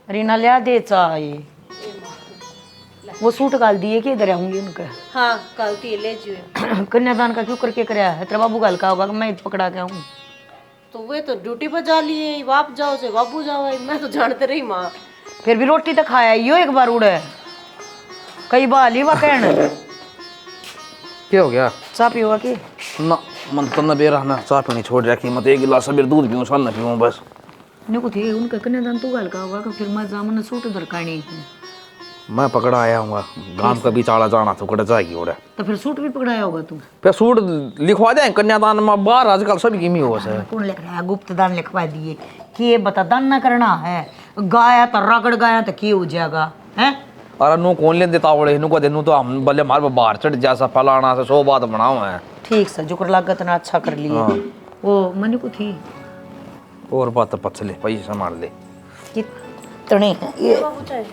रीना लिया दे चाय। वो सूट गाल दिए कि इधर आऊंगी उनका। हाँ कल ती ले जियो। कन्यादान का क्यों करके कराया है? तेरा बाबू गाल का होगा कि मैं पकड़ा के आऊं? तो वे तो ड्यूटी पर जा लिए, बाप जाओ से बाबू जाओ, मैं तो जानते रही माँ। फिर भी रोटी तो खाया यो एक बार उड़े कई बार ली वा कहन। क्या हो गया? चाह पियोगा कि? ना मन तो न बेरा ना चाय पीनी छोड़ रखी, मत एक गिलास सबेर दूध पीऊं सन न पीऊं बस। ने को थे उनका कन्यादान तू गाल का होगा कि फिर मैं जामन सूट उधर कानी। मैं पकड़ा आया हूँ गांव का बिचारा जाना तो कड़ा जाएगी ओरे। तो फिर सूट भी पकड़ाया होगा तू? पे सूट लिखवा दे कन्यादान में बाहर आजकल सब की हो से। कौन लिख रहा है? गुप्त दान लिखवा दिए कि बता दान ना करना है। गाया तो रगड़ गाया तो की हो जाएगा हैं? अरे नु कौन ले देता ओड़े नु को देनु तो हम बल्ले मार बाहर चढ़ जा सा फलाना से सो बात बनाओ है। ठीक से जुकर लागत ना अच्छा कर लिए। वो मनी को थी और बात पछले पैसा मार ले कितने हैं ये?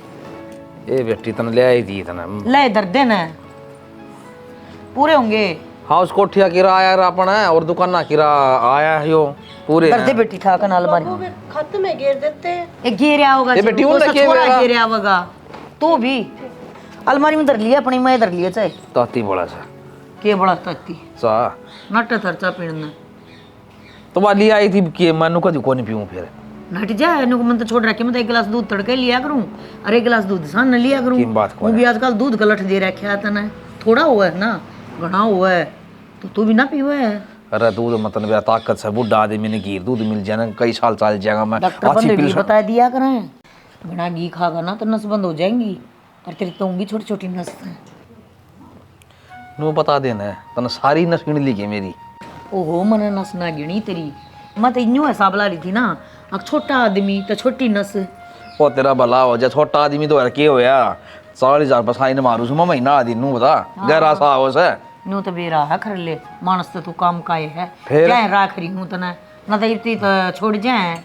ए बेटी तने ले आई थी तने ले इधर देना पूरे होंगे। हाउस कोठिया किराया है अपन है और दुकाना किरा आया है यो पूरे दर्दे बेटी था कन अलमारी बाबू में खत्म है घेर देते। ये घेरिया होगा ये बेटी उनका घेरिया होगा तू भी अलमारी में धर लिया अपनी मैं धर लिया चाहे ताती बड़ा सा के बड़ा तत्ती सा नट थरचा पीड़ना तो बात ले आई थी कि मैं नु कदी कोनी पीऊं फिर नट जा इनको मन तो छोड़ रखे मैं तो एक गिलास दूध तड़के लिया करूं और एक गिलास दूध सान लिया करूं। किन बात को वो भी आजकल दूध गलत दे रखा है तने थोड़ा हुआ है ना घना हुआ है तो तू भी ना पीवे है। अरे दूध मतलब मेरा ताकत से बुढ़ा आदमी ने घी दूध मिल जाए ना कई साल चल जाएगा। मैं डॉक्टर बंदे भी बता दिया करें घना घी खागा ना तो नस बंद हो जाएंगी और तेरी तो होंगी छोटी छोटी नस नु बता देना तने सारी नस गिन ली के मेरी। ओहो मैंने नस ना गिनी तेरी मैं तो इन्यों हिसाब ला रही थी ना। अब छोटा आदमी तो छोटी नस ओ तेरा भला हो जा छोटा आदमी तो के होया 40,000 पसाई ने मारू सुमा महीना आदि नु बता गहरा सा हो से नो तो बेरा है खर ले मानस तो तू काम का है फिर? क्या राख रही हूँ तना ना तो इतनी तो छोड़ जाए।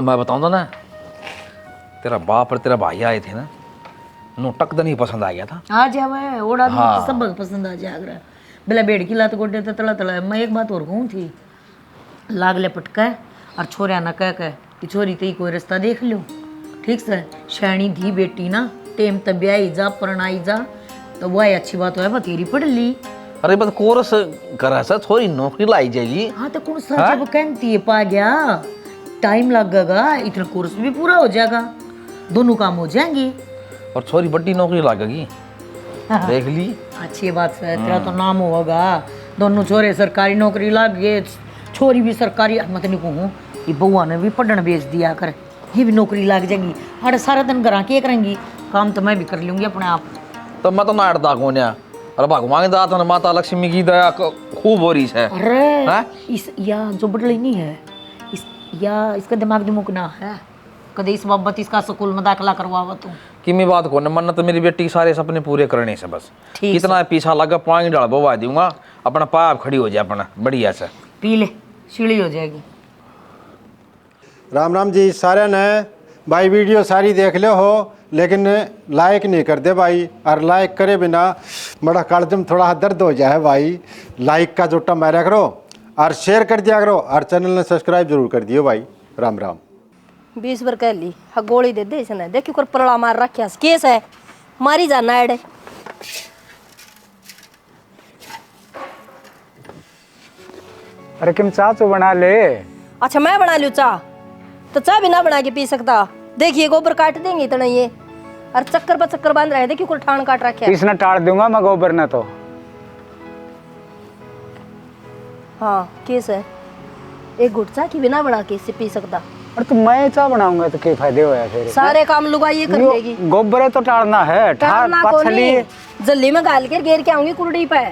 मैं बताऊंगा ना तेरा बाप और तेरा भाई आए थे ना नु टक नहीं पसंद आ गया था। आ जावे ओड़ा भी तो सब पसंद आ जाएगा बेला बेड़ की लात गोडे तो तला तला। मैं एक बात और कहूँ थी लागले पटका और छोरिया ना कह कि छोरी ते कोई रास्ता देख लो ठीक से शैणी धी बेटी ना टेम तब ब्याई जा परणाई जा तो वह अच्छी बात है बतेरी पढ़ ली। अरे बस कोर्स करा सा थोड़ी नौकरी लाई जाएगी। हाँ तो कौन सा जब कहती है पा गया टाइम लगेगा इतना कोर्स भी पूरा हो जाएगा दोनों काम हो जाएंगे और छोरी बड़ी नौकरी लगेगी देख ली। अच्छी बात है तेरा तो नाम होगा दोनों छोरे सरकारी नौकरी लग गए छोरी भी सरकारी। मैं तो नहीं कहूँ कि बउआ ने भी पढ़न भेज दिया कर ये भी नौकरी लग जाएंगी अरे सारा दिन घर के करेंगी काम तो मैं भी कर लूंगी अपने आप। तो मैं तो ना अड़ता कौन है अरे भगवान की दात ने माता लक्ष्मी की दया खूब हो रही है। अरे इस या जो बदली नहीं है इस या इसका दिमाग दिमुक ना है कदे इस बाबत इसका स्कूल में दाखला करवावा तू कि मैं बात कौन मन तो मेरी बेटी के सारे सपने पूरे करने से बस कितना पीछा लगा पानी डाल बवा दूंगा अपना पाप खड़ी हो जाए अपना बढ़िया से पी ले सीढ़ी हो जाएगी। राम राम जी सारे ने भाई वीडियो सारी देख लो हो लेकिन लाइक नहीं कर दे भाई और लाइक करे बिना बड़ा कालजम थोड़ा दर्द हो जाए भाई। लाइक का जोटा मारा करो और शेयर कर दिया करो और चैनल ने सब्सक्राइब जरूर कर दियो भाई। राम राम 20 बार कह ली हाँ गोली दे दे इसने देखियो कर पलड़ा मार रखा केस है मारी जाना एडे। अरे किम चाह तो बना ले। अच्छा मैं बना लूँ चाह तो चाह भी ना बना के पी सकता। देखिए गोबर काट देंगे इतना ये और चक्कर पर चक्कर बांध रहे देखिए कुल ठान काट रखे इसने टाड़ दूंगा मैं गोबर न तो। हाँ केस है एक घुट चाह की बिना बना के इससे पी सकता। और तो मैं चाह बनाऊंगा तो क्या फायदे होया फिर सारे काम लुगाई कर लेगी गोबर तो टाड़ना है टाड़ना को नहीं जल्दी में गाल के घेर के आऊंगी कुलड़ी पे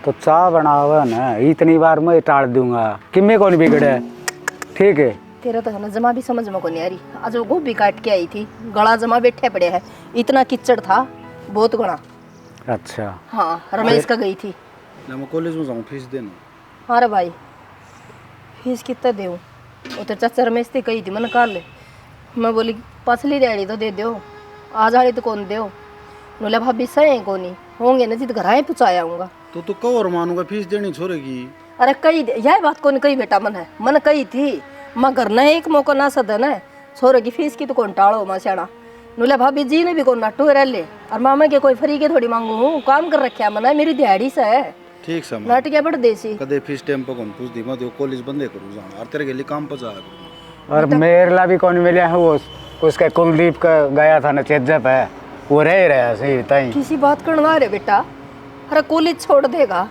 तो चाह बनावा ना इतनी बार मैं टाड़ दूंगा किम्मे कौन बिगड़े ठीक है। तेरा तो है ना जमा भी समझ में को नहीं आ रही आज वो गोभी काट के आई थी गला जमा बैठे पड़े है इतना कीचड़ था बहुत गणा। अच्छा हाँ रमेश का गई थी मैं कॉलेज में जाऊँ फीस देना। हाँ रे भाई फीस कितना देऊँ वो तो चाचा रमेश थी कही थी मैंने कहा ले मैं बोली पसली रेड़ी तो दे दो आज वाली तो कौन दो बोले भाभी सही कोनी होंगे ना जिद घर आए पुचाया आऊँगा तो कहो और मानूंगा फीस देनी छोड़ेगी। अरे कही यह बात को नहीं कही बेटा मन है मन कही थी माँ करना एक मौका ना सदन है छोरे की फीस की तो कौन टाड़ो माँ स्याणा नुले भाभी जी ने भी कौन नाटू रह ले और मामा के कोई फ्री के थोड़ी मांगू हूँ काम कर रखा मना मेरी दिहाड़ी से है ठीक समय नाट क्या बड़ देसी कदे फीस टाइम पर कौन पूछ दी मैं तो कॉलेज बंदे करूँ जाना और तेरे के लिए काम पर जाया करूँ और मेरे ला भी कौन मिले है वो उसका कुलदीप का गया था ना चेजप है वो रह ही रहा सही ताई किसी बात करना रे बेटा अरे कॉलेज छोड़ देगा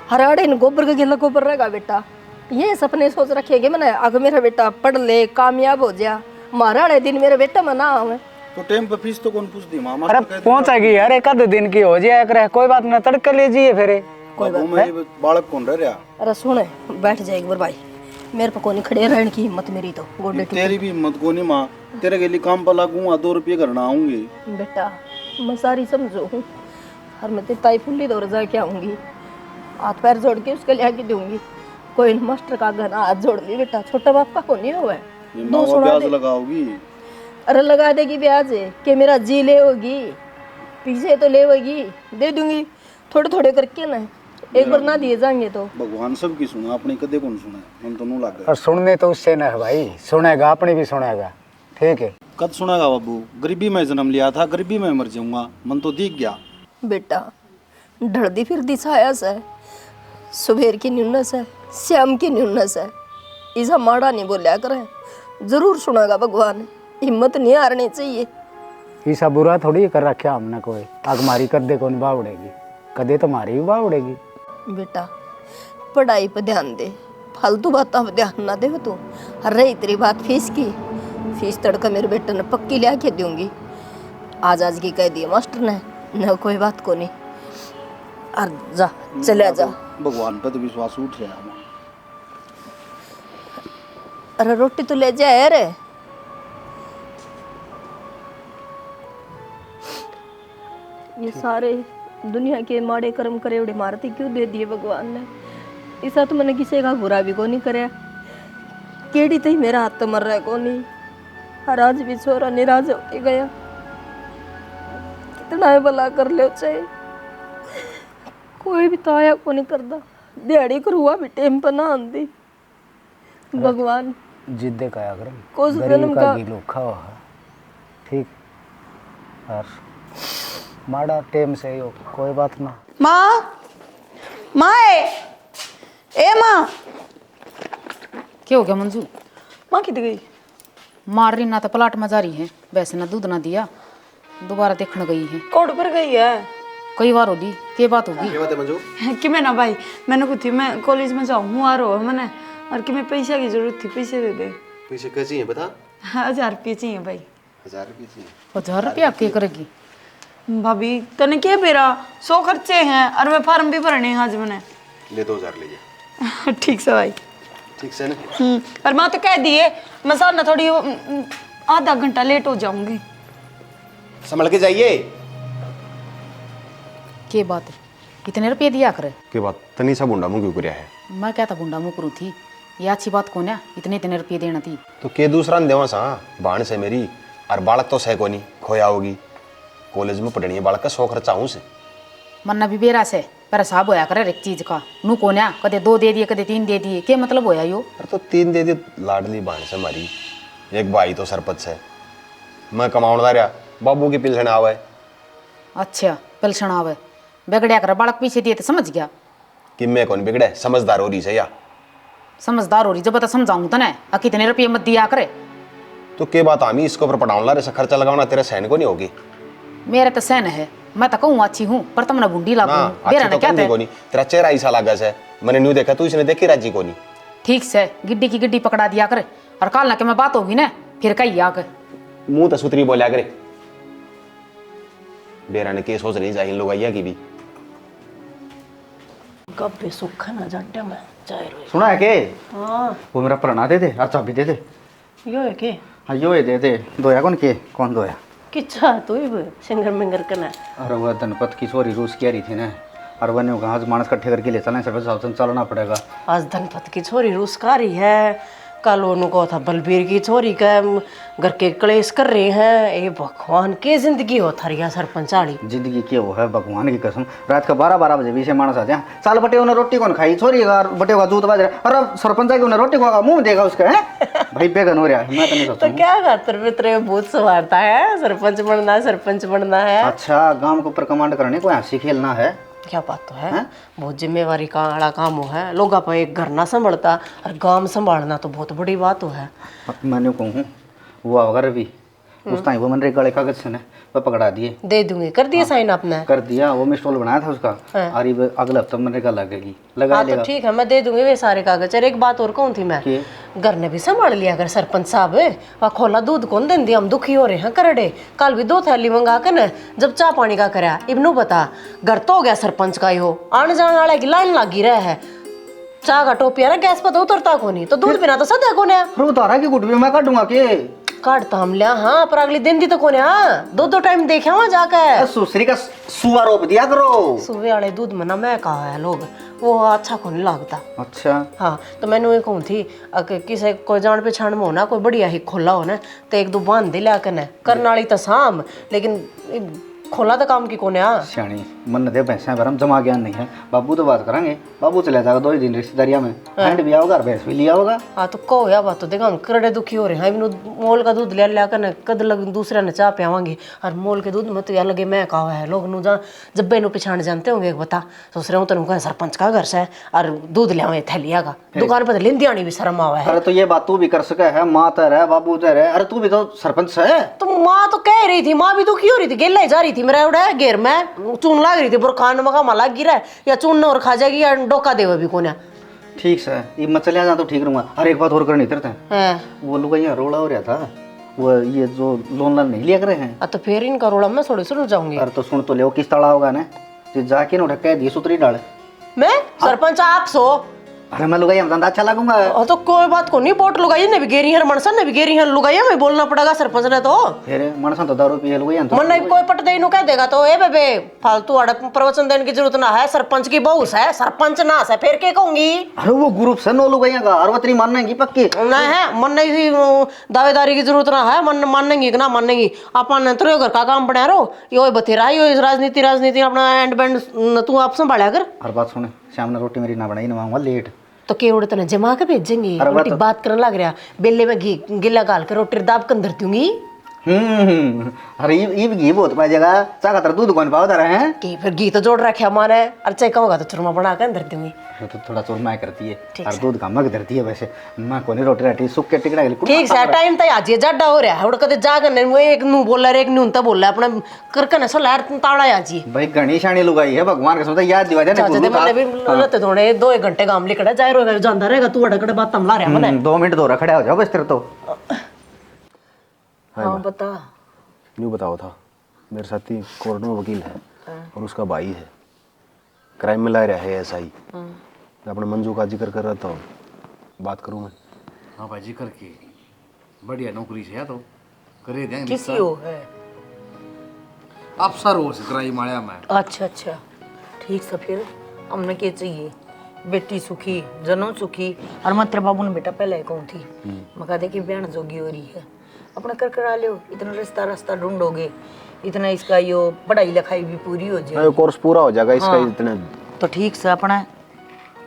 हर आड़े इन गोबर का गिला गोबर रहेगा बेटा ये सपने सोच रखेंगे मैंने अगर मेरा बेटा पढ़ ले कामयाब हो जा मारा आड़े दिन मेरे बेटा मना आवे तो टाइम पर फीस तो कौन पूछ दी मामा अरे पहुंचेगी यार एक आध दिन की हो जाए करे कोई बात ना तड़के ले जाइए फिर कोई बालक कौन रह रहा अरे सुने बैठ जाए एक बार भाई मेरे पर कोनी खड़े रहने की हिम्मत मेरी तो गोडे तेरी भी हिम्मत को नहीं माँ तेरे के लिए काम पर लागूंगा 2 रुपये करना आऊंगी बेटा मैं सारी समझो हूँ और मैं ताई फुल्ली दौड़ जा के आऊंगी हाथ पैर जोड़ के उसके लिए आके दूंगी कोई मास्टर का घना हाथ जोड़ ली बेटा छोटा बाप का कोनी हुआ है दो सुना ब्याज दे लगाओगी अरे लगा देगी ब्याज कि मेरा जी ले होगी पीछे तो ले होगी दे दूंगी थोड़े थोड़े करके ना एक बार ना दिए जाएंगे तो भगवान सब की सुना अपने कदे कौन सुना मन तो नहीं लग और सुनने तो उससे ना है भाई सुनेगा अपने भी सुनेगा ठीक है कद सुनागा बाबू गरीबी में जन्म लिया था गरीबी में मर जाऊंगा मन तो दिख गया बेटा ढड़दी फिरदी छाया से सुबेर की न्यूनस है श्याम की न्यूनस है ऐसा माड़ा नहीं बोलिया करे जरूर सुनेगा भगवान हिम्मत नहीं हारनी चाहिए ऐसा बुरा थोड़ी कर रखा हमने कोई आग मारी कदे कौन बावड़ेगी कदे तो मारी भी बावड़ेगी बेटा पढ़ाई पे ध्यान दे फालतू बातों पे ध्यान ना दे तू रही तेरी बात फीस की फीस तड़का मेरे बेटे ने पक्की लिया के दूंगी आज की कह दिया मास्टर ने न कोई बात को नहीं और जा चले जा भगवान पे तो विश्वास उठ रहा है अरे रोटी तो ले जाए रे ये सारे दुनिया के माड़े कर्म करे उड़े मारते क्यों दे दिए भगवान ने ऐसा तो मैंने किसी का बुरा भी को नहीं करे केड़ी तो ही मेरा हाथ तो मर रहा है को नहीं हर आज भी छोरा निराश हो गया कितना है भला कर ले चाहे कोई भी तो आया को नहीं करता दिहाड़ी कर हुआ भी टाइम पर ना आंदी भगवान जिद्दे का अगर कोस गरीब जन्म का का गिलोखा हुआ है ठीक और माड़ा टेम से ही हो कोई बात ना माँ माँ ए माँ क्या हो गया मंजू माँ कितनी गई मार रही ना तो प्लाट में जा रही है वैसे ना दूध ना दिया दोबारा देखने गई है कोड पर गई है कई बार होगी क्या बात होगी कि मैं ना भाई मैंने कुछ थी मैं कॉलेज में जाऊँ आ रहा मैंने और कि मैं पैसा की जरूरत थी पैसे दे दे पैसे क्या चाहिए बता 1000 रुपये चाहिए भाई 1000 रुपये चाहिए 1000 रुपया क्या करेगी भाभी तने क्या मेरा 100 खर्चे हैं और मैं फार्म भी भरने हैं आज मैंने ले 2000 ले जा ठीक से भाई ठीक से ना और माँ तो कह दिए मैं साथ ना थोड़ी आधा घंटा लेट हो जाऊंगी संभल के जाइए क्या बात है इतने रुपये दिया करे के बात तनी सा बुंडा मुंह क्यों करया है मैं क्या था गुंडा मुँह करूँ थी ये अच्छी बात कौन है इतने रुपये देना थी तो के दूसरा देवा सा बाण से मेरी और बालक तो सह कोनी खोया होगी कॉलेज में पढ़नी है बालक का 100 खर्चा हूँ से मन्ना भी बेरा से पर साहब होया करे एक चीज का नू कोन्या कदे 2 दे दिए कदे 3 दे दिए क्या मतलब होया यो अरे तो 3 दे दी लाडली बाण से मारी एक भाई तो सरपंच है मैं कमाउंडा रहा बाबू की पिलसन आवे अच्छा पेंशन आवे बिगड़िया कर बालक पीछे दिए तो समझ गया कि मैं कौन बिगड़े समझदार हो रही से या समझदार हो रही जब बता समझाऊं तो ना कितने रुपये मत दिया करे तो के बात आमी इसके ऊपर पटाउला रे खर्चा लगाना तेरे सहन को नहीं होगी मेरे तो सहन है मैं तो कहूँ अच्छी हूँ पर तुमने बुंडी लागू बेरा ना क्या कोनी तेरा चेहरा ऐसा लगा से मैंने न्यू देखा तू इसने देखी राजी कोनी ठीक से गिड्डी की गिड्डी पकड़ा दिया करे और काल ना के मैं बात होगी ना फिर कही आके मुंह तो सुतरी बोलिया करे बेरा ने के सोच नहीं चाहिए लोग आइया की भी कब पे सुखा ना जाटे में चाय रोई सुना है के हाँ वो मेरा प्रणा दे दे और चाबी दे दे यो है के हाँ यो है दे दे दोया कौन दोया किच्छा तू ही सिंगर मिंगर करना अरे वह धनपत की छोरी रूस की आ रही थी ना और वह कहा आज मानस इकट्ठे करके ले चलना सब सावधान चलना पड़ेगा आज धनपत की छोरी रूस का रही है कल उनको था बलबीर की छोरी का घर के क्लेश कर रहे हैं। ये भगवान की जिंदगी हो थरिया सरपंच वाली जिंदगी की वो है भगवान की कसम। रात का 12-12 बजे भी से मानस आते हैं। साल बटे उन्हें रोटी कौन खाई, छोरी बटे का दूध बाज रहा। अरे सरपंच की उन्हें रोटी खागा मुंह देगा उसका है भाई बेगन हो रहा है। मैं तो नहीं सोचता तो क्या खातर मित्र भूत सवारता है, सरपंच बनना है, सरपंच बनना है। अच्छा गांव के ऊपर कमांड करने को हंसी खेलना है, क्या बात तो है, बहुत जिम्मेवारी का वाला काम हो है। लोग आप एक घर ना संभालता और गांव संभालना तो बहुत बड़ी बात हो है। मैंने कहूँ वो होगा रवि उस टाइम वो मनरेगा वाले कागज से ने वो पकड़ा दिए। दे दूंगी, कर दिया साइन आपने? कर दिया, वो मिस्टोल बनाया था उसका। और ये अगले हफ्ते मनरेगा लगेगी, लगा हाँ लेगा। तो ठीक है, मैं दे दूंगी वे सारे कागज। और एक बात और कहूँ थी मैं, घर ने भी संभाल लिया अगर सरपंच साहब वह खोला दूध कौन दें दिया, हम दुखी हो रहे हैं करड़े। कल भी 2 थैली मंगा कर न जब चाह पानी का कराया इबनू बता घर तो हो गया सरपंच का ही हो, आने जाने वाले की लाइन लगी रहा है। चाह का टोपिया ना गैस पर तो उतरता को नहीं, तो दूध बिना तो सदा को नहीं। उतारा की गुट भी मैं काटूंगा के काटता हम लिया हाँ, पर अगले दिन दी तो कोने हाँ 2-2 टाइम देखा वहां जाकर। सुसरी का सुआ रोप दिया करो। सुबह वाले दूध में ना मैं कहा है लोग वो अच्छा को नहीं लगता। अच्छा हाँ तो मैंने ये कहूँ थी अगर किसी कोई जान पहचान में हो ना, कोई बढ़िया ही खोला हो ना तो 1-2 बांध दे लिया करने वाली तो साम, लेकिन खोला तो काम की कोने आ सियाणी मन दे भैंसा भरम जमा ज्ञान नहीं है। बाबू तो बात करेंगे, बाबू चले जाएगा 2 ही दिन रिश्तेदारिया में, हैंड भी आओगा भैंस भी लिया होगा। हाँ तो कहो या बात तो देखा हम करड़े दुखी हो रहे हैं। इबनू मोल का दूध लिया कर कद लग दूसरे ने चाह पियावांगे और मोल के दूध में तो या लगे मैं कहा है लोग नु जब बेनू पिछाण जानते होंगे बता सोच रहे हूँ तो सरपंच का घर से और दूध लिया थैलिया का दुकान पर लेंदी आनी भी शर्म आवा है। अरे तो ये बात तू भी कर सके है, माँ तर है बाबू तर है, अरे तू भी तो सरपंच है। तो माँ तो कह रही थी, माँ भी दुखी हो रही थी, गेला जा रही थी मेरा उड़ा घेर में चून लाग रही थी बुरखान मका लाग गिरा है या चून और खा जाएगी या डोका देवे भी कोने। ठीक है ये मैं चले जा तो ठीक रहूंगा। अरे एक बात और करनी करते हैं, वो लोग यहाँ रोड़ा हो रहा था, वो ये जो लोन नहीं लिया करे हैं। तो फिर इनका रोड़ा मैं थोड़ी सुन जाऊंगी। अरे तो सुन तो ले किस तड़ा होगा ना जो जाके ना कह दिए सुतरी डाले मैं सरपंच आप सो। अरे मैं लुगाई हम अच्छा लगूंगा। तो कोई बात को नहीं, बोट लुगाई ने भी गेरी है, मनसन ने भी गेरी है, लुगाई में बोलना पड़ेगा सरपंच ने तो। फिर मनसन तो दारू पिए लुगाई तो मन नहीं कोई पट दे इनु कह देगा तो ए बेबे फालतू अड़क प्रवचन देने की जरूरत ना है, सरपंच की बहू है, सरपंच ना है फिर के कहूंगी। अरे वो ग्रुप से नो लुगाई का और वतरी मानेंगी पक्की ना है, मन नहीं दावेदारी की जरूरत ना है, मन मानेंगी कि ना मानेंगी अपन तो घर का काम बना रहो यो बथेरा यो राजनीति अपना एंड बैंड तू आप संभाला कर। हर बात सुने शाम ने रोटी मेरी ना बनाई ना लेट तो केवड़े तो जमा के भेजेंगे, रोटी बात करने लग रहा बेले में घी गिला गाल कर रोटी दाब कर धर दूंगी। अरे ये घी बहुत पाएगा चाह का दूध कौन पाओ रहे हैं कि फिर घी तो जोड़ रखे हमारे और चाहे कहोगा तो चूरमा बना कर धर दूंगी। तो थोड़ा चूरमा करती है और दूध का मग धरती है। वैसे मैं कोनी रोटी राटी सुख के टिकड़ा ठीक है टाइम तो आज जाडा हो रहा है उड़ कदे जाकर एक नू बोला एक नून तो बोला अपना करके ना सो लहर ताड़ा आज भाई गणेश आनी लुगाई है भगवान के समझ याद दिवा देने चाचा मैंने भी रहते थोड़े 2-1 घंटे काम लिखड़ा जाए रोगा जानता रहेगा तू अड़कड़े बात तमला रहा मैंने 2 मिनट दौरा खड़ा हो जाओ बस तेरे तो। हाँ बता। यूँ बताओ था मेरे साथी कोर्ट में वकील है और उसका भाई है क्राइम में ला रहा है एसआई। मैं अपने मंजू का जिक्र कर रहा था, बात करूँ मैं? हाँ भाई जिक्र की बढ़िया नौकरी से है तो करे देंगे किसी हो है अफसर हो सकराई माया में। अच्छा ठीक से फिर हमने क्या चाहिए, बेटी सुखी जन्म सुखी और मैं तेरे बाबू ने बेटा पहले कहूँ थी मैं कहा देखी बहन जोगी हो रही है अपना कर करा लो, इतना रास्ता ढूंढोगे इतना इसका यो पढ़ाई लिखाई भी पूरी हो जाएगी, कोर्स पूरा हो जाएगा इसका इतने तो ठीक से अपना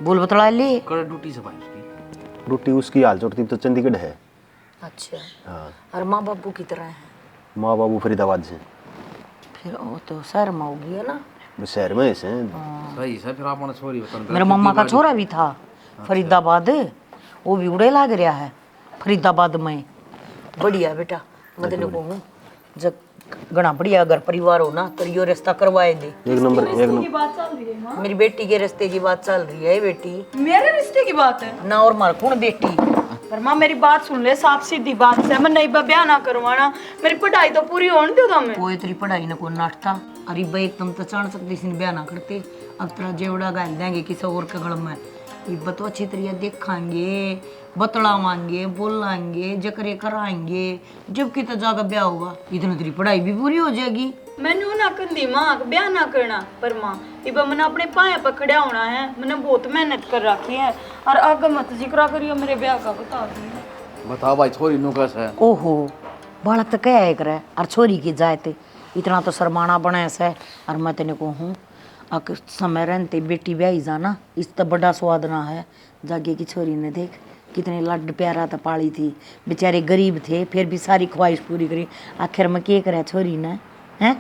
बोल बतला ले कर ड्यूटी से भाई उसकी ड्यूटी उसकी हाल चोटती तो चंडीगढ़ है। अच्छा हाँ और माँ बाबू की तरह है? माँ बाबू फरीदाबाद से। फिर वो तो शहर में होगी है ना? शहर में ऐसे सही है। फिर आप छोरी बता मेरा मम्मा का छोरा भी था फरीदाबाद, वो भी उड़े लाग रहा है फरीदाबाद में। बढ़िया बेटा मतलब कहूँ जब घना बढ़िया घर परिवार हो ना तो यो रिश्ता करवाए दे। एक नंबर बात चल रही है मेरी बेटी के रिश्ते की बात चल रही है। बेटी मेरे रिश्ते की बात है ना और मार कौन बेटी पर माँ मेरी बात सुन ले, साफ सीधी बात से मैं नहीं ब्याह ना करवाना, मेरी पढ़ाई तो पूरी होने दो तुम्हें। कोई तेरी पढ़ाई ना कोई नाटता अरे भाई एकदम तो जान सकते इसने ब्याह ना करते अब तेरा जेवड़ा गाल देंगे किसी और के गल में ये तो अच्छी तरह देखांगे बतलावांगे बोलांगे जकरे कराएंगे जबकि तो जाकर ब्याह होगा इतना तेरी पढ़ाई भी पूरी हो जाएगी। मैंने ना कंदी माँ ब्याह ना करना पर माँ इब मैंने अपने पाए पकड़िया होना है, मैंने बहुत मेहनत कर रखी है और आगे मत जिक्र करियो मेरे ब्याह का बता दी। बताओ भाई छोरी नु कैसे है? ओहो बालक तो क्या है करे और छोरी की जाते इतना तो शर्माना बने से और मैं तेने को हूँ अक समय रहते बेटी ब्याही जाना इस तो बड़ा स्वाद ना है। जागे की छोरी ने देख कितने लड प्यारा था पाली थी, बेचारे गरीब थे फिर भी सारी ख्वाहिश पूरी करी। आखिर में क्या करे छोरी ने हैं।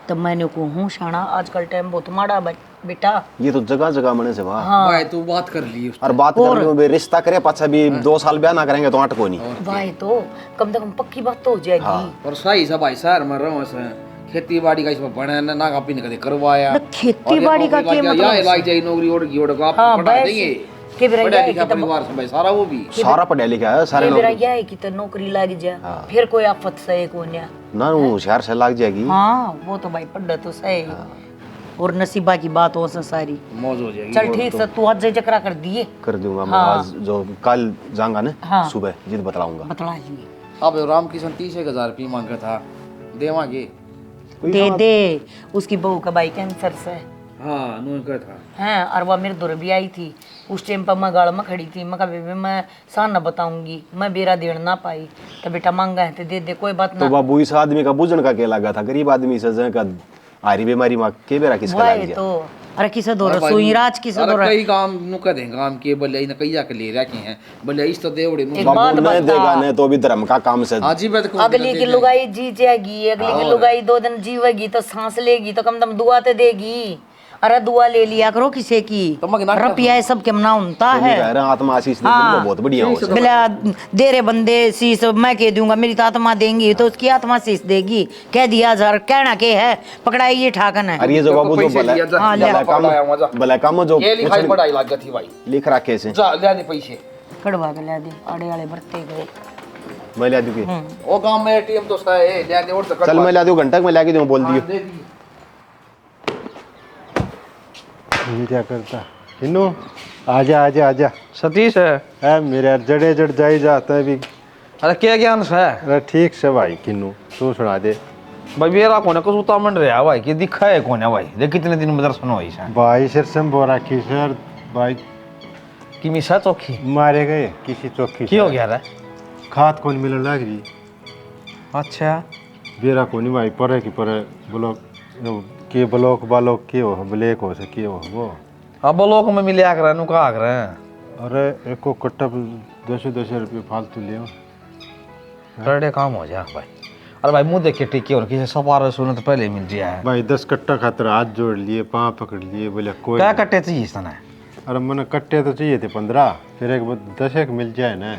तो मैंने को हूँ शाना आजकल टाइम बहुत माड़ा बेटा। ये तो जगह जगह मने से वाह। हाँ भाई तू बात कर ली और बात करने में भी रिश्ता करे पाछा भी 2 साल ब्याह ना करेंगे तो आट को नहीं भाई तो कम से कम पक्की बात तो हो जाएगी। और सही सब भाई शहर में रहो से खेती बाड़ी का इसमें बने ना कापी ने कदे करवाया। खेती बाड़ी का क्या मतलब या लाग जाई नौकरी ओड़ को आप पढ़ा देंगे के बेरा पढ़ा ये है लिखा कि तो परिवार सब भाई सारा वो भी सारा पढ़ा लिखा है सारे के बेरा लोग ये है कि तो नौकरी लग जा फिर कोई आफत से को न्या। ना वो होशियार से लग जाएगी। हाँ वो तो भाई पढ़ तो सही और नसीबा की बात हो सारी मौज हो जाएगी। चल ठीक से तू आज चक्रा कर दिए कर दूंगा मैं आज जो कल जाऊंगा ना सुबह जिद बतलाऊंगा। बतला लिए अब रामकिशन 30,000 रुपये मांगा था देवांगे दे दे उसकी बहू का भाई कैंसर से हाँ नून का था हैं और वह मेरे दूर भी आई थी उस टाइम पर मैं गाड़ में खड़ी थी। मैं कहा बेबे मैं सान न बताऊंगी मैं बेरा देड़ ना पाई तो बेटा मांगा है तो दे दे कोई बात तो ना। बाबू इस आदमी का बुझन का क्या लगा था गरीब आदमी से का आरी बीमारी मां के बेरा किसका लग भाई गया तो अरे किसे दो सुई राज किसे दो कई काम नु का देंगे काम के बोले इन कई जाके ले रखे हैं बोले इस तो देवड़े नु बाबू नहीं देगा नहीं तो भी धर्म का काम से हां जी बात को अगली की लुगाई जी जाएगी अगली की लुगाई 2 दिन जीवेगी तो सांस लेगी तो कम से कम दुआ तो देगी। अरे दुआ ले लिया करो किसे की रुपया सब के मना उनता है आत्मा आशीष देती है बहुत बढ़िया हो बिला दे रे बंदे शीश मैं कह दूंगा मेरी तो आत्मा देंगी तो उसकी आत्मा शीश देगी कह दिया जार कहना के है पकड़ाई ये ठाकन है। अरे ये जो बाबू जो भला काम जो ये लिखाई पढ़ाई लग गई भाई लिख रखे से जा ले दे पैसे कड़वा के ले दे आड़े वाले भरते गए मैं ला दूं के ओ गांव में एटीएम तो सा है ले दे और चल मैं ला दूं घंटा में लाके दूं बोल दियो क्या करता किन्नू आजा आजा आजा सतीश है मेरे जड़े जड़ जाई जाता है भी। अरे क्या ज्ञान है अरे ठीक से भाई किन्नू तू सुना दे भाई मेरा कोने को सुता मन रहा भाई कि दिखा है कोने भाई देख कितने दिन में दर्शन हुई है भाई सिर से बोरा की सर भाई कि मिसा चौकी मारे गए किसी चौकी की हो गया रे खाद कौन मिलने लग रही। अच्छा बेरा को नहीं भाई परे की परे ब्लॉक के ब्लॉक बालोक के हो ब्लैक हो से के हो वो अब ब्लॉक में मिले कर नु का कर अरे एको कट्टा 10 रुपये फालतू लियो बड़े काम हो जा भाई। अरे भाई मुंह देख के टिके और किसी सवार सुने तो पहले मिल जाए भाई 10 कट्टा खातर हाथ जोड़ लिए पाँव पकड़ लिए बोले कोई क्या कट्टे चाहिए इस तरह। अरे मैंने कट्टे तो चाहिए थे 15 फिर एक 10 एक मिल जाए ना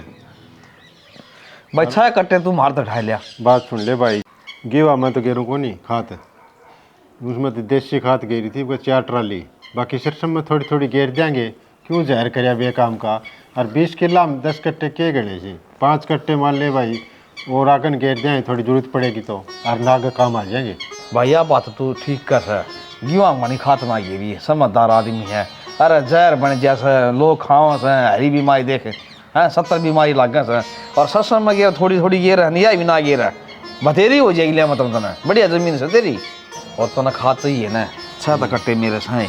भाई 6 कट्टे तू मार तो ढाई लिया। बात सुन ले भाई गेवा मैं तो गेरू को नहीं खात उसमें तो देसी खाद गेरी थी वो 4 ट्राली बाकी सरसम में थोड़ी थोड़ी गेर देंगे क्यों जहर कर बे काम का। और 20 किला में 10 कट्टे के गणे से 5 कट्टे मान ले भाई और आगन गेर दें थोड़ी जरूरत पड़ेगी तो और नाग काम आ जाएंगे। भाई यह बात तू ठीक कर है गिवा मनी खात्मा ये भी समझदार आदमी है। अरे जहर बन जैसे लोग खाओ से हरी बीमारी देख हैं 70 बीमारी लग गए और सत्संग में गेर थोड़ी थोड़ी गेर है नहीं भी ना गेर है बतेरी हो जाएगी लिया मतलब तना बढ़िया जमीन से तेरी और तना खाद चाहिए ना 6 कट्टे मेरे साए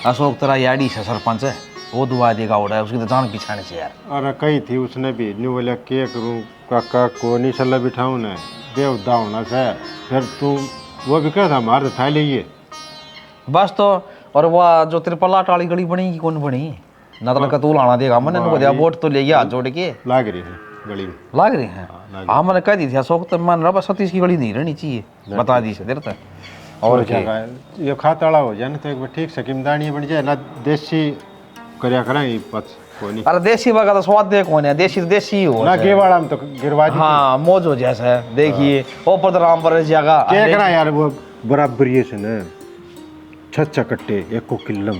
अशोक तेरा याडी से सरपंच है वो दुआ देगा उड़ा उसकी तो जान पिछाने से यार। अरे कही थी उसने भी न्यू बोला क्या करूँ काका को नहीं सला बिठाऊँ ना देव दावना से फिर तू वो भी क्या था मार तो था लिए बस तो और वह जो तेरे पल्ला टाली गली बनेगी कौन बनी ना तो लगा तू लाना देगा मैंने उनको दिया वोट तो ले गया हाथ जोड़ के लाग रही है गली में लाग रही हैं। हाँ मैंने कह दी थी अशोक तो मान रहा सतीश की गली नहीं रहनी चाहिए बता दी से देर तक और ये खाताड़ा हो जाए ना तो एक बार ठीक से किमदानी बन जाए ना देसी करया करें पच कोनी। अरे देसी बगा तो स्वाद दे कौन है देसी तो देसी हो ना गेवाड़ा में तो गिरवा दी। हाँ मौज हो जैसा है देखिए ऊपर तो राम पर जगह क्या करा यार वो बराबर ये से ना 6 कट्टे 1 किलो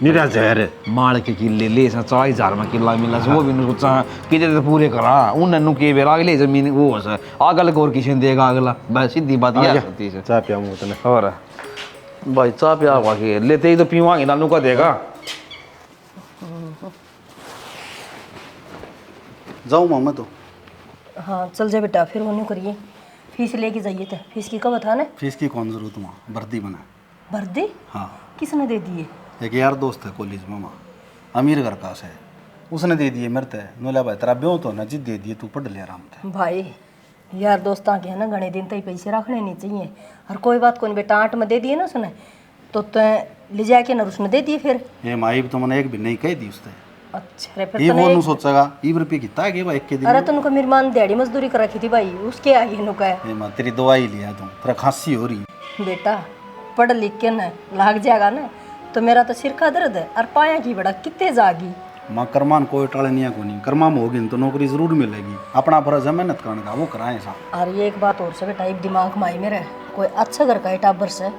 निरा जहर माल के किले ले 40,000 में किला मिला वो भी सोचा कि तो पूरे करा उन के बेर अगले जमीन वो है अगल को और किसी देगा अगला बस सीधी बात ये होती है। चाय पियाऊंगा तने और भाई चाय पिया के लेते ही तो पीवांगे नानू का देगा जाऊँ मामा तो हाँ चल जा बेटा फिर वो नहीं करिए फीस लेके जाइए थे फीस की कब था ना फीस की कौन जरूरत वहाँ भर्ती बना भर दे हाँ किसने दे दिए एक यार दोस्त है कॉलेज मामा अमीर घर का है उसने दे दिए मेरे ते नोला भाई तेरा ब्यों तो ना जिद दे दिए तू पढ़ ले आराम से भाई यार दोस्तां के है ना घने दिन तक पैसे रखने नहीं चाहिए। और कोई बात कौन बेटा आंट में दे दिए ना उसने तो ले जाके ना उसने दे दिए फिर। ये माई तो मैंने एक भी नहीं कह दी उसने। अच्छा रे फिर ये तो वो नहीं। नु सोचेगा 20 रुपये कितना है के भाई एक के दिन अरे तुमको मेरी मां ने दिहाड़ी मजदूरी कर रखी थी भाई उसके आगे नुका है। ये मां तेरी दवाई लिया तू तेरा खांसी हो रही बेटा पढ़ लिख के ना लाग जाएगा ना तो मेरा तो सिर का दर्द है और पाया की बड़ा कितने जागी। माँ कर्मान कोई टाले नहीं को नहीं कर्मा में होगी तो नौकरी जरूर मिलेगी अपना फर्ज है मेहनत करने का वो कराए सा। और ये एक बात और से बेटा एक दिमाग में आई मेरे कोई अच्छा घर का टाबर से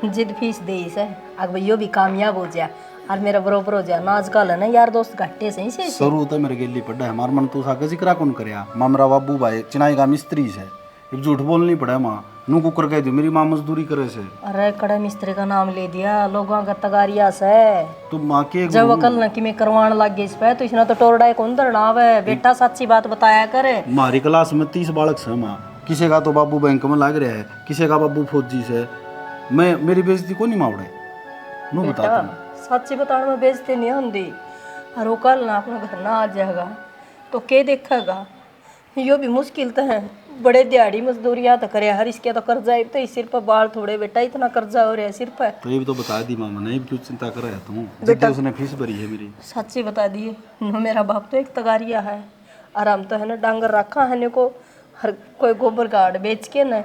जिद फीस दे से अगर भैया भी कामयाब हो जाए और मेरा बरोबर हो जाए ना आजकल है ना यार दोस्त घट्टे से ही शुरू तो मेरे गेली पड़ा है हमार मन तू सा जिक्रा कौन करया माँ मेरा बाबू भाई चिनाई का मिस्त्री से अब झूठ बोलनी पड़ा माँ नू कुकर कह दो मेरी माँ मजदूरी करे से। अरे कड़े मिस्त्री का नाम ले दिया लोगों का तगारिया से तू माँ के जब अकल न कि मैं करवान लग गई इस पे तो इसने तो टोरडा कौन धरना है बेटा सच्ची बात बताया करे। हमारी क्लास में 30 बालक से माँ किसी का तो बाबू बैंक में लग रहा है किसी का बाबू फौजी से मैं मेरी बेइज्जती को नहीं मावड़े नू बता सच्ची बताने में बेइज्जती नहीं होती और वो कल ना अपना घर ना आ जाएगा तो के देखेगा। यो भी मुश्किल तो है बड़े दिहाड़ी मजदूरियां तो करे हर इसके तो कर्जा तो इस सिर पर बाल थोड़े बेटा इतना कर्जा हो रहा है सिर पर। तो ये भी तो बता दी मामा नहीं क्यों चिंता कर रहा तू जितने उसने फीस भरी है मेरी। सच्ची बता दिए मेरा बाप तो एक तगारिया है और हम तो है ना डांगर रखा है को हर कोई गोबर गाड़ बेच के न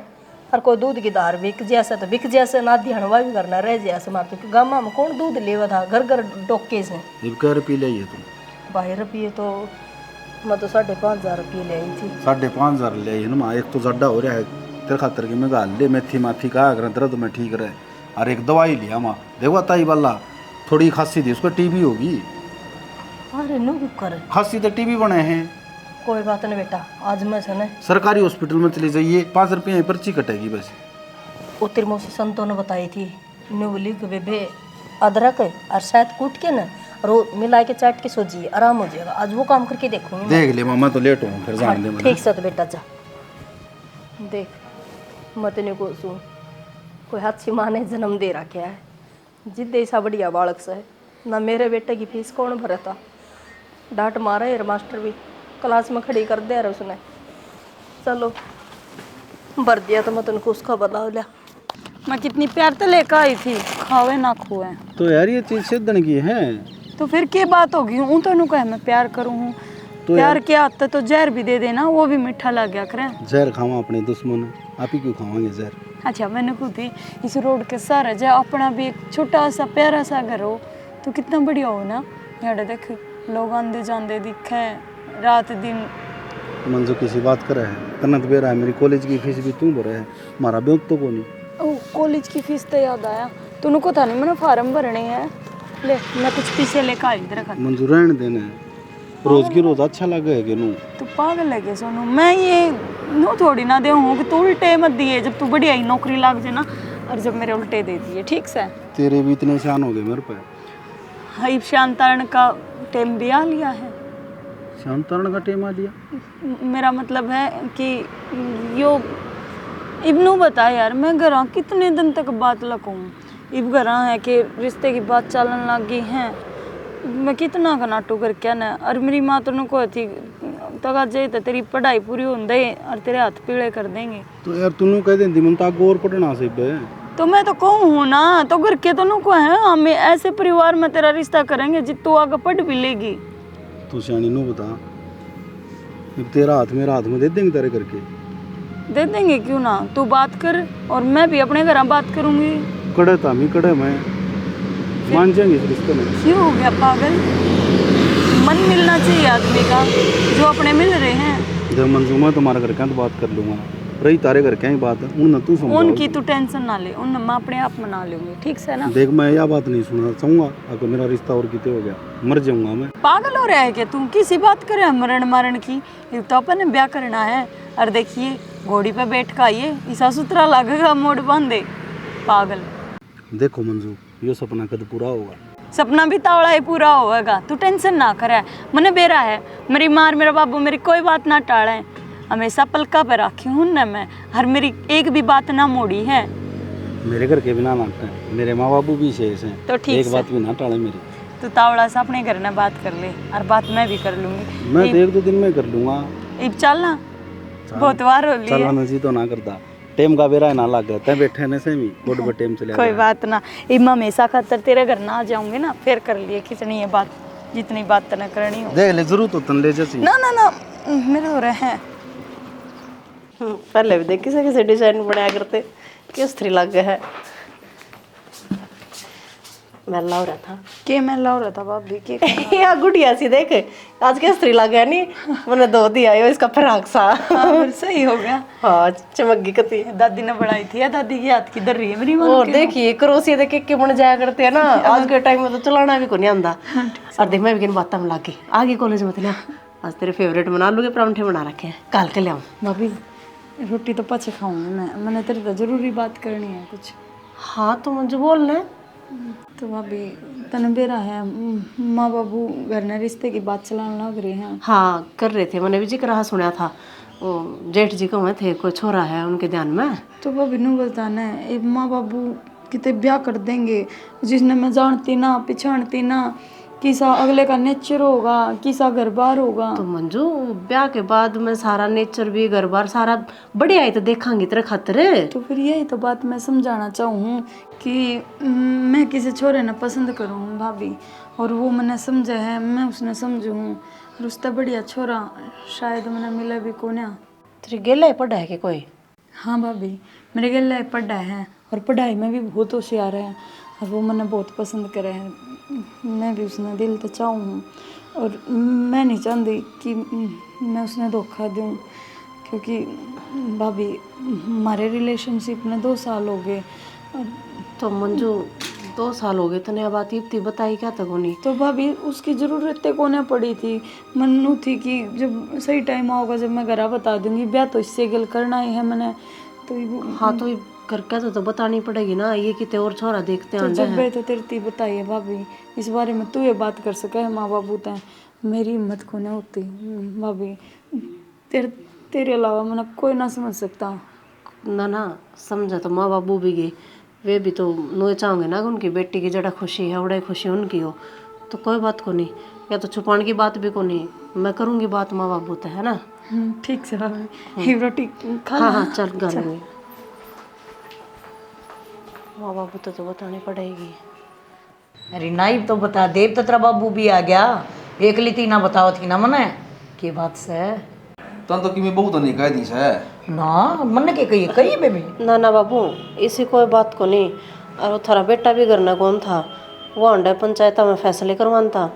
हर कोई दूध की धार बिक जैसे तो बिक जैसे ना ध्यानवा भी करना रह जैसे मारते गामा में कौन दूध लेवा था घर घर डोके से। क्या रुपये ले तुम 22 रुपये तो मैं तो 5,500 रुपये ले आई थी। 5,500 ले आई है ना एक तो जड्डा हो रहा है तेरे खातर की मैं गाल ले मेथी माथी का अगर दर्द में ठीक रहे और एक दवाई लिया माँ देखो ताई वाला थोड़ी खांसी थी उसको टीबी होगी। अरे नो कर खांसी तो टीबी बने हैं। कोई बात नहीं बेटा आज मैं से सरकारी हॉस्पिटल में चली जाइए 5 रुपये पर्ची कटेगी बस। वो तेरी मौसी संतों ने बताई थी ने बोली कि बेबे अदरक और शायद कूट के ना रो मिला के चाट के सोचिए आराम हो जाएगा आज वो काम करके देखूंगी देख ले मामा तो लेट हूँ फिर जान दे ठीक से तो बेटा जा देख मत ने को सुन कोई हाथी माँ ने जन्म दे रखा है जिद ऐसा बढ़िया बालक से ना मेरे बेटे की फीस कौन भरा था डांट मारा यार मास्टर भी क्लास में खड़ी कर दिया उसने चलो भर दिया तो मैं तुमको उसका बता लिया। मैं कितनी प्यार तो लेकर आई थी खावे ना खुए तो यार ये चीज सिद्धन की है तो फिर क्या बात होगी हूँ तो कहे मैं प्यार करूँ हूँ तो प्यार के आते तो जहर भी दे देना वो भी मीठा लग गया करे। जहर खावा अपने दुश्मन आप ही क्यों खावांगे जहर। अच्छा मैंने खुद ही इस रोड के सारे जाए अपना भी एक छोटा सा प्यारा सा घर हो तो कितना बढ़िया हो ना यार देख लोग आंदे जाते दिखे रात दिन। मंजू किसी बात कर रहा है तन्नत बेरा है मेरी कॉलेज की फीस भी तू भरा है हमारा ब्यों तो को नहीं। कॉलेज की फीस तो याद आया तूने को था नहीं मैंने फार्म भरने हैं ले मैं कुछ पीछे लेकर आई इधर खा मंजू रहने देना रोज की रोज अच्छा लगे है नू तू पागल लगे सोनू मैं ये नो थोड़ी ना दे हूँ कि तू उल्टे मत दिए जब तू बढ़िया ही नौकरी लाग जाए ना और जब मेरे उल्टे दे दिए ठीक से तेरे भी इतने शान हो गए मेरे पे। हाई शांतारण का टेम भी आ लिया है। शांतारण का टेम आ लिया मेरा मतलब है कि यो इब्नू बता यार मैं घर कितने दिन तक बात लगूँ इब घर है कि रिश्ते की बात चलन लग गई है मैं कितना का नाटू कर क्या ना और मेरी माँ तो को थी तगा जाए तो तेरी पढ़ाई पूरी हो दे और तेरे हाथ पीले कर देंगे। तो यार तूने कह देंदी मन ताक और पढ़ना से बे तो मैं तो कहूँ हूँ ना तो घर के तो को है हमें ऐसे परिवार में तेरा रिश्ता करेंगे जित तू आगे पढ़ भी लेगी। तू सियानी नो बता तेरा हाथ मेरा हाथ में दे देंगे तेरे करके दे देंगे क्यों ना तू बात कर और मैं भी अपने घर बात करूंगी। कड़े तामी कड़े मैं मान जाएंगे इस रिश्ते में। क्यों हो गया पागल मन मिलना चाहिए आदमी का जो अपने मिल रहे हैं। जब मंजूमा तुम्हारे घर क्या तो बात कर लूंगा रही तारे घर क्या ही बात है उन तू समझ उनकी तू टेंशन ना ले उन मैं अपने आप मना लूंगी ठीक से ना। देख मैं यह बात नहीं सुनना चाहूंगा अगर मेरा रिश्ता और कितने हो गया मर जाऊंगा मैं। पागल हो रहा है क्या तू किसी बात करे मरण मारण की तो अपन ब्याह करना है और देखिए घोड़ी पे बैठ कर आइए ईसा सुथरा लगेगा मोड़ बांधे पागल। देखो मंजू ये सपना कद पूरा होगा सपना भी तावड़ा ही पूरा होगा तू टेंशन ना करे मने बेरा है मेरी मार मेरा बाबू मेरी कोई बात ना टाड़े हमेशा पलका पे रखी हूँ ना मैं हर मेरी एक भी बात ना मोड़ी है। मेरे घर के बिना नाटक है मेरे माँ बाबू भी शेष हैं तो ठीक एक बात भी ना टाले मेरी तो तावड़ा से अपने घर में बात कर ले और बात मैं भी कर लूंगी। मैं तो 1-2 दिन में कर लूंगा। इब चलना बहुत बार हो लिया। चलाना जी तो ना करता टेम का बेरा ना लग गया बैठे ने से भी बोर्ड पर टेम चले कोई बात ना, इब मैं हमेशा खातर तेरे घर ना आ जाऊंगी ना, फिर कर लिए खिंचनी है बात, जितनी बात तने करनी हो। देख ले जरूर तो तन ले जैसी ना ना ना मेरे हो रहे हैं। पहले भी देख किसे किसे डिजाइन बनाया करते, किस थ्री लग गया है। मेला हो रहा था के मेला हो रहा था भाभी के या गुड़िया सी देख आज किस थ्री लग गया नहीं, मैंने दो दिया यो इसका फराक सा। हाँ, सही हो गया। हाँ चमक कती दादी ने बनाई थी, या दादी की हाथ की दर रही है मेरी मां। और देखिए क्रोसिया देख के बन जाया करते हैं ना, आज के टाइम में तो चलाना भी को नहीं आंदा। और देख मैं भी किन बातों में लागी आगे कॉलेज में ना, आज तेरे फेवरेट बना लूंगे, परांठे बना रखे हैं, काल के ले आऊं। भाभी रोटी तो पचे खाऊंगी मैंने तेरे तो जरूरी बात करनी है कुछ। हाँ तो मुझे बोल ले। तो भाभी तने बेरा है माँ बाबू घर ने रिश्ते की बात चलाने लग रही हैं। हाँ कर रहे थे, मैंने भी जिक्र रहा सुना था, वो जेठ जी को थे कोई छोरा है उनके ध्यान में। तो भाभी नू बताना है ये माँ बाबू कितने ब्याह कर देंगे जिसने मैं जानती ना पहचानती ना, किसा अगले का नेचर होगा, किसा घर बार होगा। तो मंजू ब्याह के बाद में सारा नेचर भी घर बार सारा बढ़िया है तो देखांगी तेरे खातिर। तो फिर यही तो बात मैं समझाना चाहूँ कि मैं किसी छोरे ने पसंद करूँ भाभी, और वो मैंने समझा है, मैं उसने समझूँ, और उसका बढ़िया छोरा शायद मैंने मिला भी को ना। तेरी गेला पढ़ा है कि कोई? हाँ भाभी मेरे गेला पढ़ा है और पढ़ाई में भी बहुत होशियार है, और वो मैंने बहुत पसंद करे हैं। मैं भी उसने दिल तो चाहूँ, और मैं नहीं चाहती कि मैं उसने धोखा दूँ, क्योंकि भाभी हमारे रिलेशनशिप में 2 साल हो गए। तो मंजू 2 साल हो गए तने बात इतनी बताई क्या तक होनी? तो भाभी उसकी ज़रूरतें कोने पड़ी थी, मन्नू थी कि जब सही टाइम होगा जब मैं घर बता दूंगी, ब्याह तो इससे गल करना ही है मैंने। तो हाँ तो करके तो बतानी पड़ेगी ना, ये कितने और छोरा देखते तो हैं। जब तो तेरी बताइए भाभी, इस बारे में तू ये बात कर सका है, माँ बाबू तय मेरी हिम्मत को नहीं होती भाभी, तेरे अलावा मैंने कोई ना समझ सकता। ना ना समझा तो माँ बाबू भी गए, वे भी तो नो चाहोगे ना उनकी बेटी की जड़ा खुशी है उड़ा खुशी उनकी हो, तो कोई बात को नहीं, या तो छुपाने की बात भी को नहीं, मैं करूँगी बात माँ बाबू तो है ना। ठीक से भाभी रोटी खा। हाँ हाँ चल गा लेंगे। माँ बाबू तो बतानी पड़ेगी। अरे नाइब तो बता देव तो तेरा बाबू भी आ गया, एक ली ना बताओ थी ना मने के बात से तन तो किमी बहुत नहीं कह दी है ना मन के कही बेबी। ना ना बाबू इसी कोई बात को नहीं, और वो थारा बेटा भी करना कौन था, वो अंडे पंचायत में फैसले करवाना था,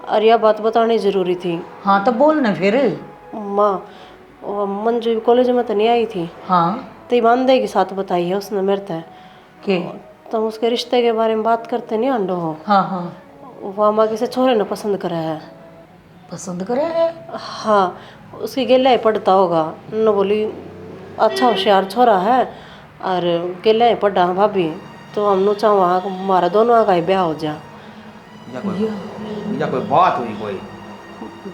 और यह बात बतानी जरूरी थी। हाँ तो बोल ना फिर। माँ मंजू कॉलेज में तो नहीं आई थी। हाँ तो ईमानदारी के साथ बताई है उसने मेरे से के तुम उसके रिश्ते के बारे में बात करते नहीं अंडो हो। हाँ हाँ वो माँ किसी छोरे ने पसंद करा है। पसंद करे है? हाँ उसकी गेला ही पढ़ता होगा न, बोली अच्छा होशियार छोरा है और गेला ही पढ़ा भाभी, तो हम नु चाहो हमारा दोनों का ही ब्याह हो जा। या कोई बात हुई कोई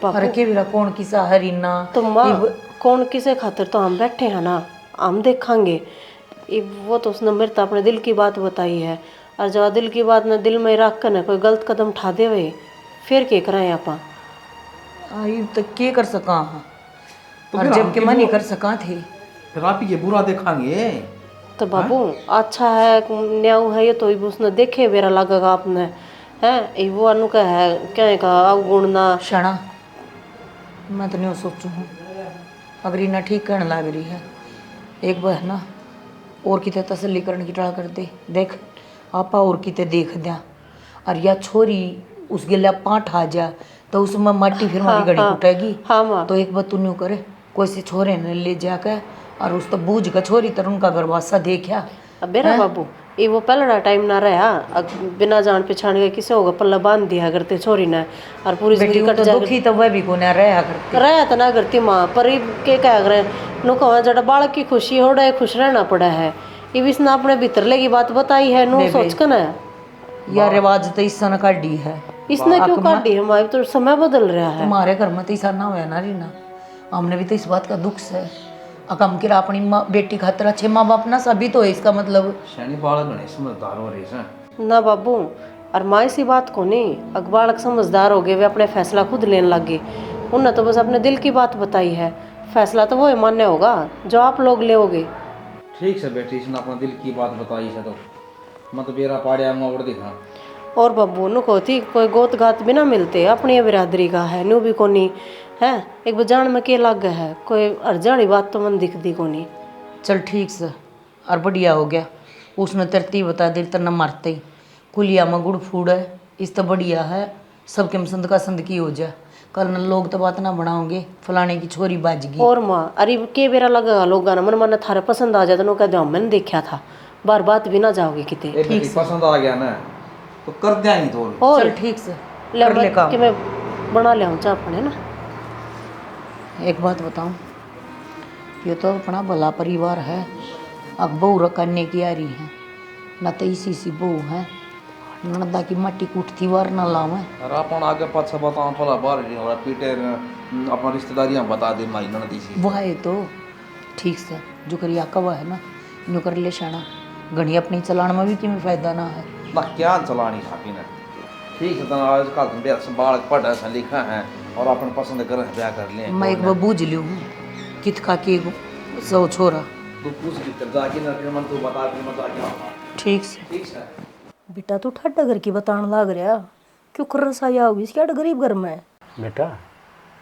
अरे के बिरा कौन किसा हरीना तो माँ कौन किसे खातिर तो हम बैठे हैं ना, हम देखांगे। वो तो उसने मेरे तो अपने दिल की बात बताई है, और जब दिल की बात न दिल में रख कर न कोई गलत कदम उठा दे वे फिर क्या कराए आप? आई तो के कर सका हाँ, और जब के मन ही कर सका थे फिर आप ही ये बुरा देखांगे। तो बाबू अच्छा है न्याऊ है ये तो उसने देखे बेरा लगेगा आपने है वो अनु का है क्या का अवगुण ना क्षणा मैं तो नहीं सोचू हूँ, अगर इन्हें ठीक करने लग रही है एक बार ना और किते तसल्ली करने की ट्राई कर दे, देख आपा और किते देख दिया, और या छोरी उस गिला पाँठ आ जा तो उसमें माटी फिर हमारी घड़ी उठेगी। हाँ माँ तो एक बार तू न्यू करे कोई से छोरे ने ले जाकर और उस तो बूझ का छोरी तर उनका गरवासा देखा। अब बेरा बाबू ये वो पहला टाइम ना रहा, बिना जान पहचान के किसे होगा पल्ला बांध दिया करते छोरी ने, और पूरी जिंदगी कट जाए दुखी तो वह भी को ना रहा करती रहा तो ना करती माँ, पर के क्या करे नु कहा जड़ा बालक की खुशी हो रहा है खुश रहना पड़ा है, ये भी इसने अपने भीतर लगी बात बताई है नु सोच कर ना यार रिवाज तो इस सन काटी है, इसने क्यों काटी है हमारे तो समय बदल रहा है। हमारे घर में तो ऐसा ना हुआ ना रीना, हमने भी तो इस बात का दुख है, अकम किरा अपनी बेटी खातर अच्छे माँ बाप ना सभी तो है, इसका मतलब शनि बालक गणेश समझदार हो रही है ना बाबू और माँ इसी बात को नहीं, अखबार समझदार हो गए, वे अपने फैसला खुद लेने लग गए। उन्होंने तो बस अपने दिल की बात बताई है, फैसला तो वो मान्य होगा जो आप लोग लेओगे। ठीक से बेटी, इसने अपना दिल की बात बताई है तो मत बेरा पाड़िया मोड़ दिखा। और बब्बू नु को थी कोई गोत गात भी ना मिलते, अपनी बिरादरी का है नु भी कोनी है, एक बजान में के लग है, कोई अर्जानी बात तो मन दिखती कोनी। चल ठीक से, और बढ़िया हो गया, उसने तरतीब बता दी तना मारते ही कुलिया में गुड़ फूड है, इस तो बढ़िया है, सबके पसंद का संद की हो जाए। कल न लोग तो बात ना बनाओगे फलाने की छोरी बाजगी। और माँ अरे के बेरा लगा लोग मन मन थारे पसंद आ जाता, कह दो मैंने देखा था, बार बात भी ना जाओगे किते। पसंद आ गया ना तो कर देंगे तो। और चल ठीक से ले कर ले काम। कि मैं बना ले चाह अपने ना। एक बात बताऊं, ये तो अपना भला परिवार है, अब बहू रखने की आ रही है ना, तो इसी सी बहू है, नंदा की मट्टी कूटती वार ना लावे। और अपन आगे पाछा बताऊं फला बार और पीटे अपना रिश्तेदारियां बता दे माई ननदी सी। वह है तो ठीक से जो करिया कवा है ना, नो कर ले शाना, घड़ी अपनी चलाने में भी किमें फायदा ना है ना, क्या चलानी खापी ने। ठीक है, तो आजकल तुम बेस बालक पढ़ा से लिखा है और अपन पसंद कर ब्याह कर ले। मैं एक बार बूझ लियो हूँ कित का के सौ छोरा तू पूछ के जाके ना फिर मन तू बता के मत आके। ठीक से। ठीक है बेटा तू ठाडा घर की बताने लग रहा, क्यों कर रसाया होगी, क्या गरीब घर में है। बेटा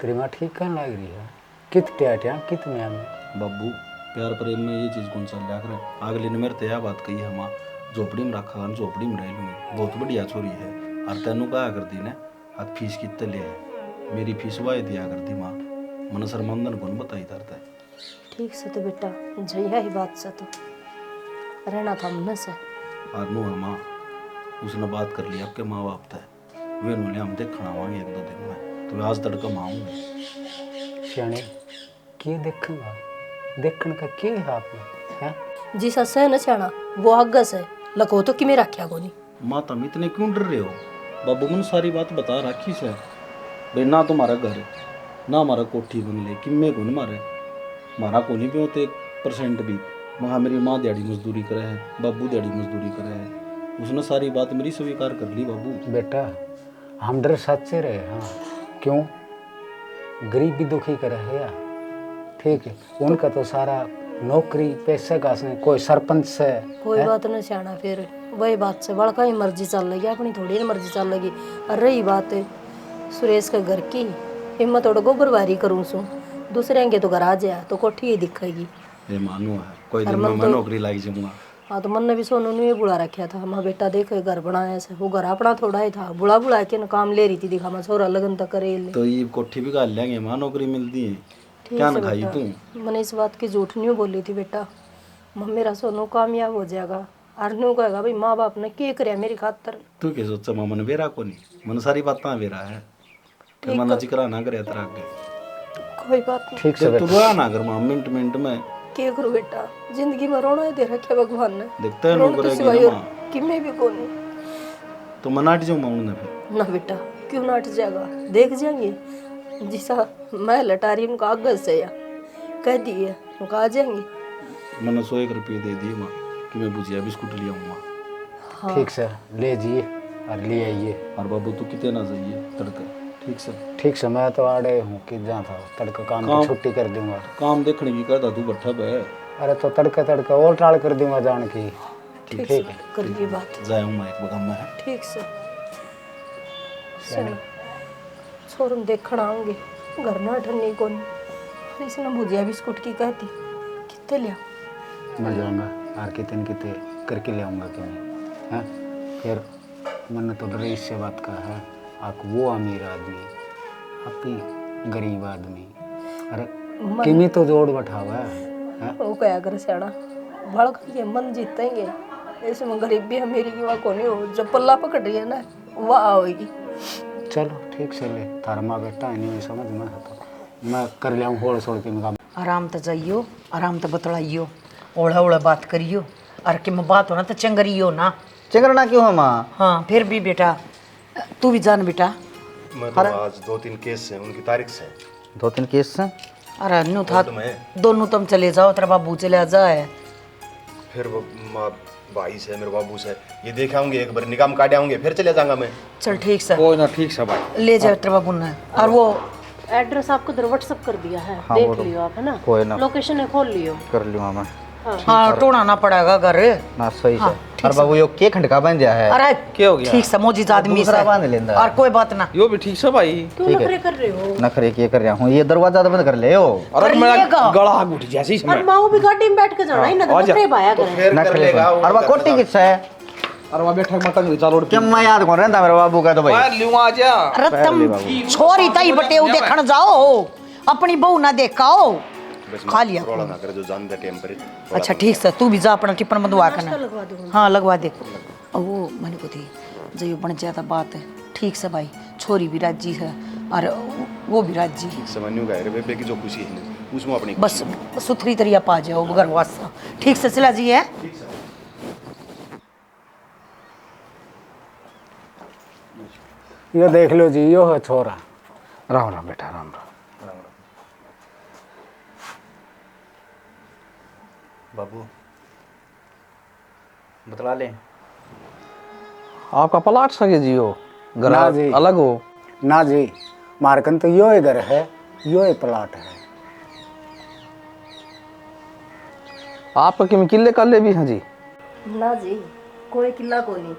तेरी माँ ठीक कहने लग रही है, कित ट्या कित में बब्बू प्यार प्रेम में ये चीज़ कौन सा लिया करे। अगले ने मेरे ते यह बात कही है, माँ झोपड़ी में रखा है, झोपड़ी में रह लूँगी, बहुत बढ़िया छोरी है। और तेनू कहा करती ने आज फीस कितने ले है, मेरी फीस वाह दिया करती माँ, मन सरमंदन कौन बताई तरता है। ठीक से तो बेटा जया ही बात से तो रहना था मन से। और नो है माँ, उसने बात कर ली आपके माँ बाप तय, वे नुले हम देखना आवाएंगे 1-2 दिन में, तो आज तड़का माँ आऊँगी। श्याणे के देखूंगा, देखने का के है आपने हैं? जी सस है न छाना वो आगस है, लको तो कि रखा कोनी। माँ तुम इतने क्यों डर रहे हो, बाबू मन सारी बात बता रखी से भाई, ना तुम्हारा घर है ना हमारा कोठी बंगले, किम्मे को मारे मारा को नहीं पे 1% भी। वहाँ मेरी माँ दिहाड़ी मजदूरी करे है, बाबू दिहाड़ी मजदूरी करे है, उसने सारी बात मेरी स्वीकार कर ली। बाबू बेटा हम डर सच्चे रहे, हाँ क्यों, गरीब भी दुखी करे है या ठीक है, उनका तो सारा नौकरी पैसे का से, कोई सरपंच से कोई बात न छाना, फिर वही बात से बड़का ही मर्जी चल लगी, अपनी थोड़ी मर्जी चल लगी। और रही बात सुरेश के घर की, हिम्मत थोड़ा गोबर बारी करूँ सू, दूसरे के तो घर आ जाए तो कोठी ही दिखेगी। ये मानू है, कोई दिन में मैं नौकरी लाई जाऊंगा। हाँ तो मन ने भी सोनू ने बुला रखा था, माँ बेटा देखो घर बनाया से, वो घर अपना थोड़ा ही था, बुला बुला के न काम ले रही थी, दिखा मैं छोरा लगन तक करे ले। तो ये कोठी भी गाल लेंगे माँ, नौकरी मिलती है क्या न खाई तू। मैंने इस बात की झूठ नहीं बोली थी बेटा, मेरा सोनू कामयाब हो जाएगा, और न्यू कहेगा भाई माँ बाप ने क्या करे मेरी खातर। तू क्या सोचा माँ, मन वेरा को नहीं, मन सारी बात वेरा है, फिर मन जिक्र ना करे तेरा आगे। कोई बात नहीं, ठीक से तू रोया ना कर माँ, मिनट मिनट में क्या करूँ बेटा, जिंदगी में रोना ही दे रखे भगवान ने, देखते हैं रोना तो सिवाय और किमें भी को नहीं। तो मनाट जाऊँ माँ उन्हें फिर ना बेटा क्यों नाट जाएगा, देख जाएंगे जिसा मैं लटारी उनका आगे से या कह दिए उनका आ जाएंगे। मैंने 100 रुपये दे दिए माँ कि मैं भुजिया बिस्कुट लिया हूँ माँ। हाँ। ठीक से ले जाइए और ले आइए। और बाबू तू कितने ना जाइए तड़का। ठीक से ठीक से मैं तो आड़े हूँ कि जहाँ था तड़का काम की छुट्टी कर दूंगा। काम देखने की कहता तू बट्ठा पे। अरे तो तड़का और टाल कर दूंगा जान की। ठीक है करिए बात। जाऊँ मैं एक बगम में। ठीक से छोरम देखना आऊंगे घर ना ठन्नी कौन इसने भुजिया बिस्कुट की कहती कितने लिया मैं जाऊँगा और कितने करके ले आऊँगा क्यों है। फिर मैंने तो डर इससे बात कहा है आप वो अमीर आदमी आप ही गरीब आदमी। अरे किमी तो जोड़ बैठा हुआ है। वो क्या कर सियाना भड़क के मन जीतेंगे इसमें गरीबी अमीरी की वहाँ कौन हो जब पल्ला पकड़ रही है ना वह होगी। चलो ठीक से ले थारा माँ बेटा है नहीं समझ में आता मैं कर लिया हूँ होड़ सोड़ के मैं आराम तो जाइयो आराम तो बतलाइयो ओढ़ा ओढ़ा बात करियो और कि मैं बात हो ना तो चंगरियो ना। चंगरना क्यों है माँ? हाँ फिर भी बेटा तू भी जान बेटा। मैं तो आज 2-3 केस है उनकी तारीख से 2-3 केस से। अरे नु था दोनों तुम चले जाओ तेरा बाबू चले जाए फिर वो भाई से मेरे बाबू से ये देखे होंगे, एक बार निकाम काटे होंगे, फिर चले जाऊंगा मैं। चल ठीक से कोई ना, ठीक से भाई ले जाओ तेरे बाबू ने। और वो एड्रेस आपको इधर व्हाट्सअप कर दिया है, हाँ, वो देख तो लियो आप, है ना? कोई ना। लोकेशन है, खोल लियो। कर लूँगा मैं। हाँ टोना ना पड़ेगा घर। ना सही से। और बाबू यो के खंडका बन जा है। अरे क्या हो गया? ठीक से मोजी आदमी दूसरा से बांध लेंदा। और कोई बात ना। यो भी ठीक से भाई। क्यों नखरे कर रहे हो? नखरे के कर रहा हूँ, ये दरवाजा तो बंद कर ले हो। अरे कर मेरा लिएगा। गला घुट जैसे ही और समय। माओ भी गाड़ी में बैठ के जाना है ना, आजा। नखरे भाया करें। फिर कर नखरे लेगा और वो कोटी किससे है? अरे वहाँ बैठक मतंग रिचा रोड क्या मैं याद कौन रहता मेरे बाबू का तो भाई। पे लूँ आजा। अरे तुम छोरी तई बटे उ देखण जाओ, अपनी बहू ना देखाओ। खा लिया। रोला ना कर, जो जान दे टाइम पर। अच्छा ठीक से तू भी जा अपना टिप्पण बंधवा करना। हाँ लगवा दे। और वो मैंने को थी जो बन जाता बात है ठीक से भाई, छोरी भी राजी है और वो भी राजी है। समझ गए रे बेबे की जो खुशी है उसमें अपनी बस सुथरी तरिया पा जाओ घर वासा। ठीक से चला जी है। यो देख लो जी, यो है छोरा। राम राम बेटा, राम राम। बाबू बतला ले। आपका प्लाट सके जी हो, घर ना जी। अलग हो? ना जी, मारकन तो यो ही घर है, यो ही प्लाट है। आपका किम किले कल्ले भी हैं जी? ना जी, कोई किला को नहीं,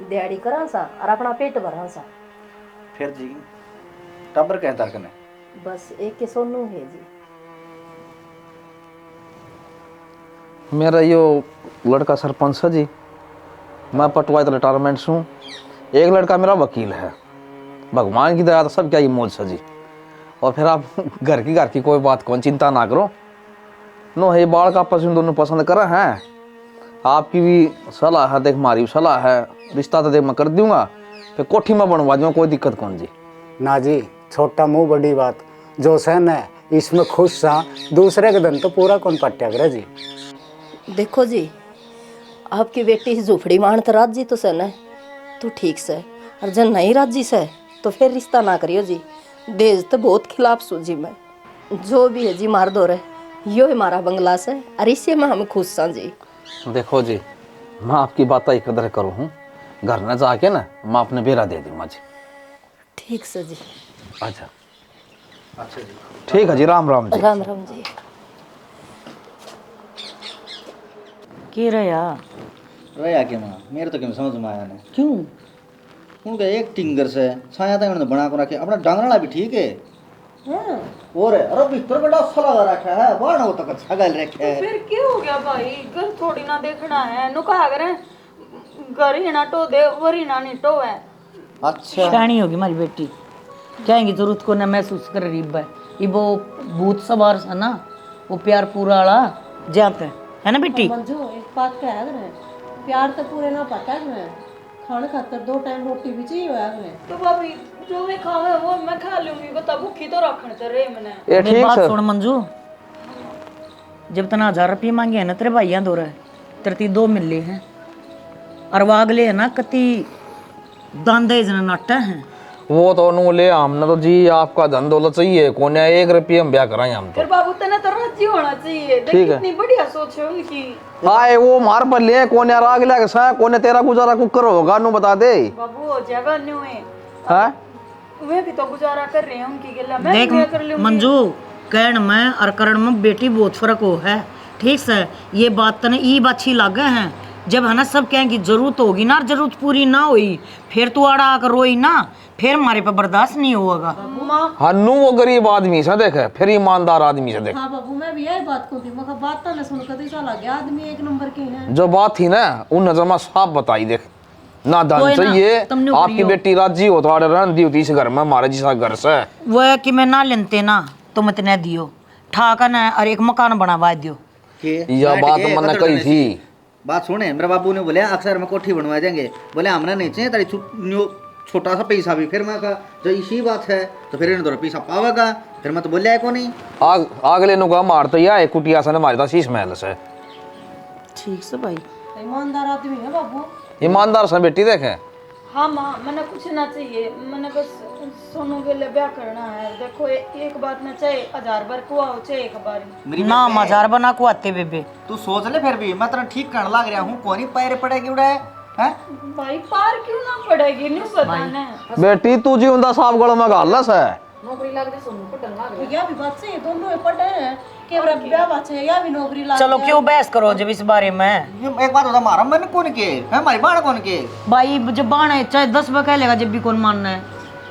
दिहाड़ी करा सा और अपना पेट भरा सा। फिर जी टब्बर कह तारकने बस एक के सोनू है जी। मेरा यो लड़का सरपंच है जी, मैं पटवाई तो रिटायरमेंट हूँ। एक लड़का मेरा वकील है। भगवान की दया तो सब क्या ये मौज है जी। और फिर आप घर की कोई बात कौन चिंता ना करो। नो है बाढ़ का आपस में दोनों पसंद करा है। आपकी भी सलाह है, देख हमारी भी सलाह है, रिश्ता तो देख मैं कर दूंगा, फिर कोठी में बनवा दूंगा, कोई दिक्कत कौन जी। ना जी, छोटा मुंह बड़ी बात, जो सहन है इसमें खुश सा, दूसरे के दिन तो पूरा कौन पट्या करे जी। देखो जी, आपकी बेटी झूपड़ी मान तो राजी तो से न, तो ठीक से, और जब नहीं राजी से तो फिर रिश्ता ना करियो जी। देज तो बहुत खिलाफ सूझी मैं, जो भी है जी मार दो रहे, यो हमारा बंगला से और इसी में हम खुश सा जी। देखो जी, मैं आपकी बात ही कदर करूँ हूँ, घर न जाके ना मैं अपने बेरा दे दूंगा जी। ठीक से जी। अच्छा अच्छा जी, ठीक है जी, राम राम जी। राम राम जी। के रहा रहा क्या माँ, मेरे तो क्यों समझ में आया नहीं। क्यों? उनका एक टिंगर से छाया था उन्होंने बना कर रखे, अपना डांगराला भी ठीक है। और अरे भीतर बड़ा अच्छा लगा रखा है, बाहर वो तक अच्छा गल रखे है। फिर क्या हो गया भाई, घर थोड़ी ना देखना है, नु कहा करें घर ही ना टो दे, वरी ना नहीं टो है। अच्छा शानी होगी हमारी बेटी, कहेंगी जरूरत को ना महसूस कर रही है। ये वो भूत सवार सा ना, वो प्यार पूरा वाला जाते है ना बेटी। मंजू एक बात कह रहे, प्यार तो पूरे ना पता है, खाने खातर 2 टाइम रोटी भी चाहिए है। तो भाभी जो मैं खावे वो मैं खा लूंगी, को तब भूखी तो रखने ते रे मैंने। ये मेरी ठीक बात सर। सुन मंजू, जब तना 1000 रुपये मांगे है ना तेरे भाइयां दो रहे, तेरे ती 2 मिले हैं, और वो अगले है ना कति दांदे जना नाटा है। वो तो नु ले हमने तो जी आपका धन दौलत चाहिए, कौन है 1 रुपये हम ब्याह कराएं हम तो। फिर बाबू तेने तो राजी होना चाहिए, देख ठीक है। कितनी बढ़िया सोच है उनकी। आए वो मार पर ले, कौन है राग लग सा, कौन है तेरा गुजारा कुकर होगा नु बता दे। बाबू हो जाएगा न्यू है, हैं? वे भी तो गुजारा कर रहे हैं उनकी गिल्ला, मैं देख भी कर लूंगी। मंजू, कहण में और करण में बेटी बहुत फर्क हो है। ठीक से ये बात तने ई अच्छी लागे हैं, जब है ना सब कहेंगे जरूरत होगी ना, जरूरत पूरी ना हुई फिर तू आड़ा आकर रोई ना, फिर हमारे पे बर्दाश्त नहीं होगा। हन्नू वो गरीब आदमी से देखे, फिर ईमानदार आदमी से देख। हाँ बाबू, मैं भी यही बात को थी, मगर बात तो न सुनकर तो ऐसा लग गया आदमी एक नंबर के हैं। जो बात थी ना उन जमा साफ बताई, देख ना धन कोई ना, चाहिए, तुमने आपकी करियो। बेटी राजी हो तो आड़े रहन दी होती इस घर में, हमारे जिसा घर से। वो है कि मैं ना लेते ना तुम इतने दियो, ठाका ना और एक मकान बनवा दियो। यह बात मैंने कही थी। बात सुने, मेरे बाबू ने बोले अक्सर में कोठी बनवा देंगे, बोले हमने नहीं चाहिए तेरी छोटा सा पैसा भी। फिर मैं कहा जो इसी बात है तो फिर इन्हें पैसा पावेगा, फिर मैं तो बोलिया को नहीं। अगले नु का मार तो यह कुटिया से मारे था शीश महल से। ठीक से भाई, ईमानदार आदमी है बाबू। ईमानदार से बेटी देखे। हाँ माँ, मैंने कुछ ना चाहिए, मैंने बस सोनू के लिए ब्याह करना है। देखो एक बात ना, चाहे 1000 बार कुआ हो चाहे एक बार ही। मेरी ना बेटे, मजार बना को आते बेबे। तू सोच ले फिर भी, मैं तेरा ठीक करने लग रहा हूँ, कौन ही पैर पड़ेगी उड़ा है? भाई पार क्यों ना पड़ेगी, नहीं बताना है। बेटी तू जी उनका साफ गल में गालस है। नौकरी लग दे सोनू पटन लाग रही या भी बात सही है, दोनों पढ़े हैं केवल ब्याह बात है या भी नौकरी ला चलो क्यों बहस करो जब इस बारे में। ये एक बात होता, मारा मैंने कौन के है, हमारी बाण कौन के? भाई जब बाण है चाहे 10 बार कह लेगा जब भी कौन मानना है,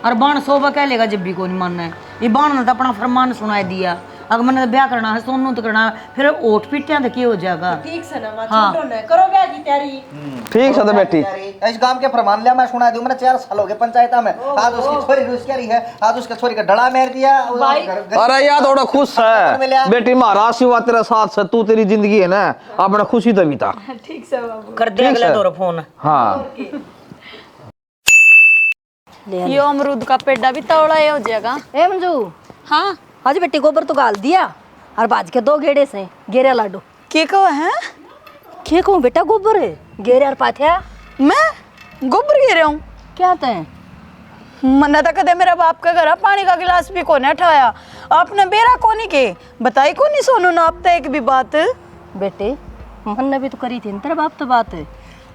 और बाण 100 बार कह लेगा जब भी कौन मानना है। ये बाण ने तो अपना फरमान सुनाई दिया, अगर मैंने तो ब्याह करना है सोनू तो करना है, फिर ओट पिटिया तो क्या हो जाएगा। ठीक से ना छोड़ो ना, करो ब्याह की तैयारी। ठीक है बेटी। इस गांव के फरमान लिया, मैं सुना दूं, मैंने 4 साल हो गए पंचायत में। आज उसकी छोरी रुस क्या रही है, आज उसके छोरी का डड़ा मार दिया। अरे यार थोड़ा खुश है बेटी, महाराज शिवा तेरे साथ से, तू तेरी जिंदगी है ना अपना खुशी तो बीता। ठीक से बाबू, कर दे अगला दौर फोन। हाँ ये अमरूद का पेड़ा भी तौड़ा हो जाएगा। ए मंजू, हाँ आज बेटी गोबर तो गाल दिया और बाज के 2 गेड़े से गेरे लाडू। के को है? के कहूँ बेटा गोबर है गेरे और पाथिया। मैं गोबर गिर हूँ क्या तय? मन्ना तो कदे मेरा बाप का घर पानी का गिलास भी कोने उठाया, आपने बेरा कोनी के बताई कोनी सोनू ना आप एक भी बात। बेटे मन ने भी तो करी थी तेरा बाप तो बात है।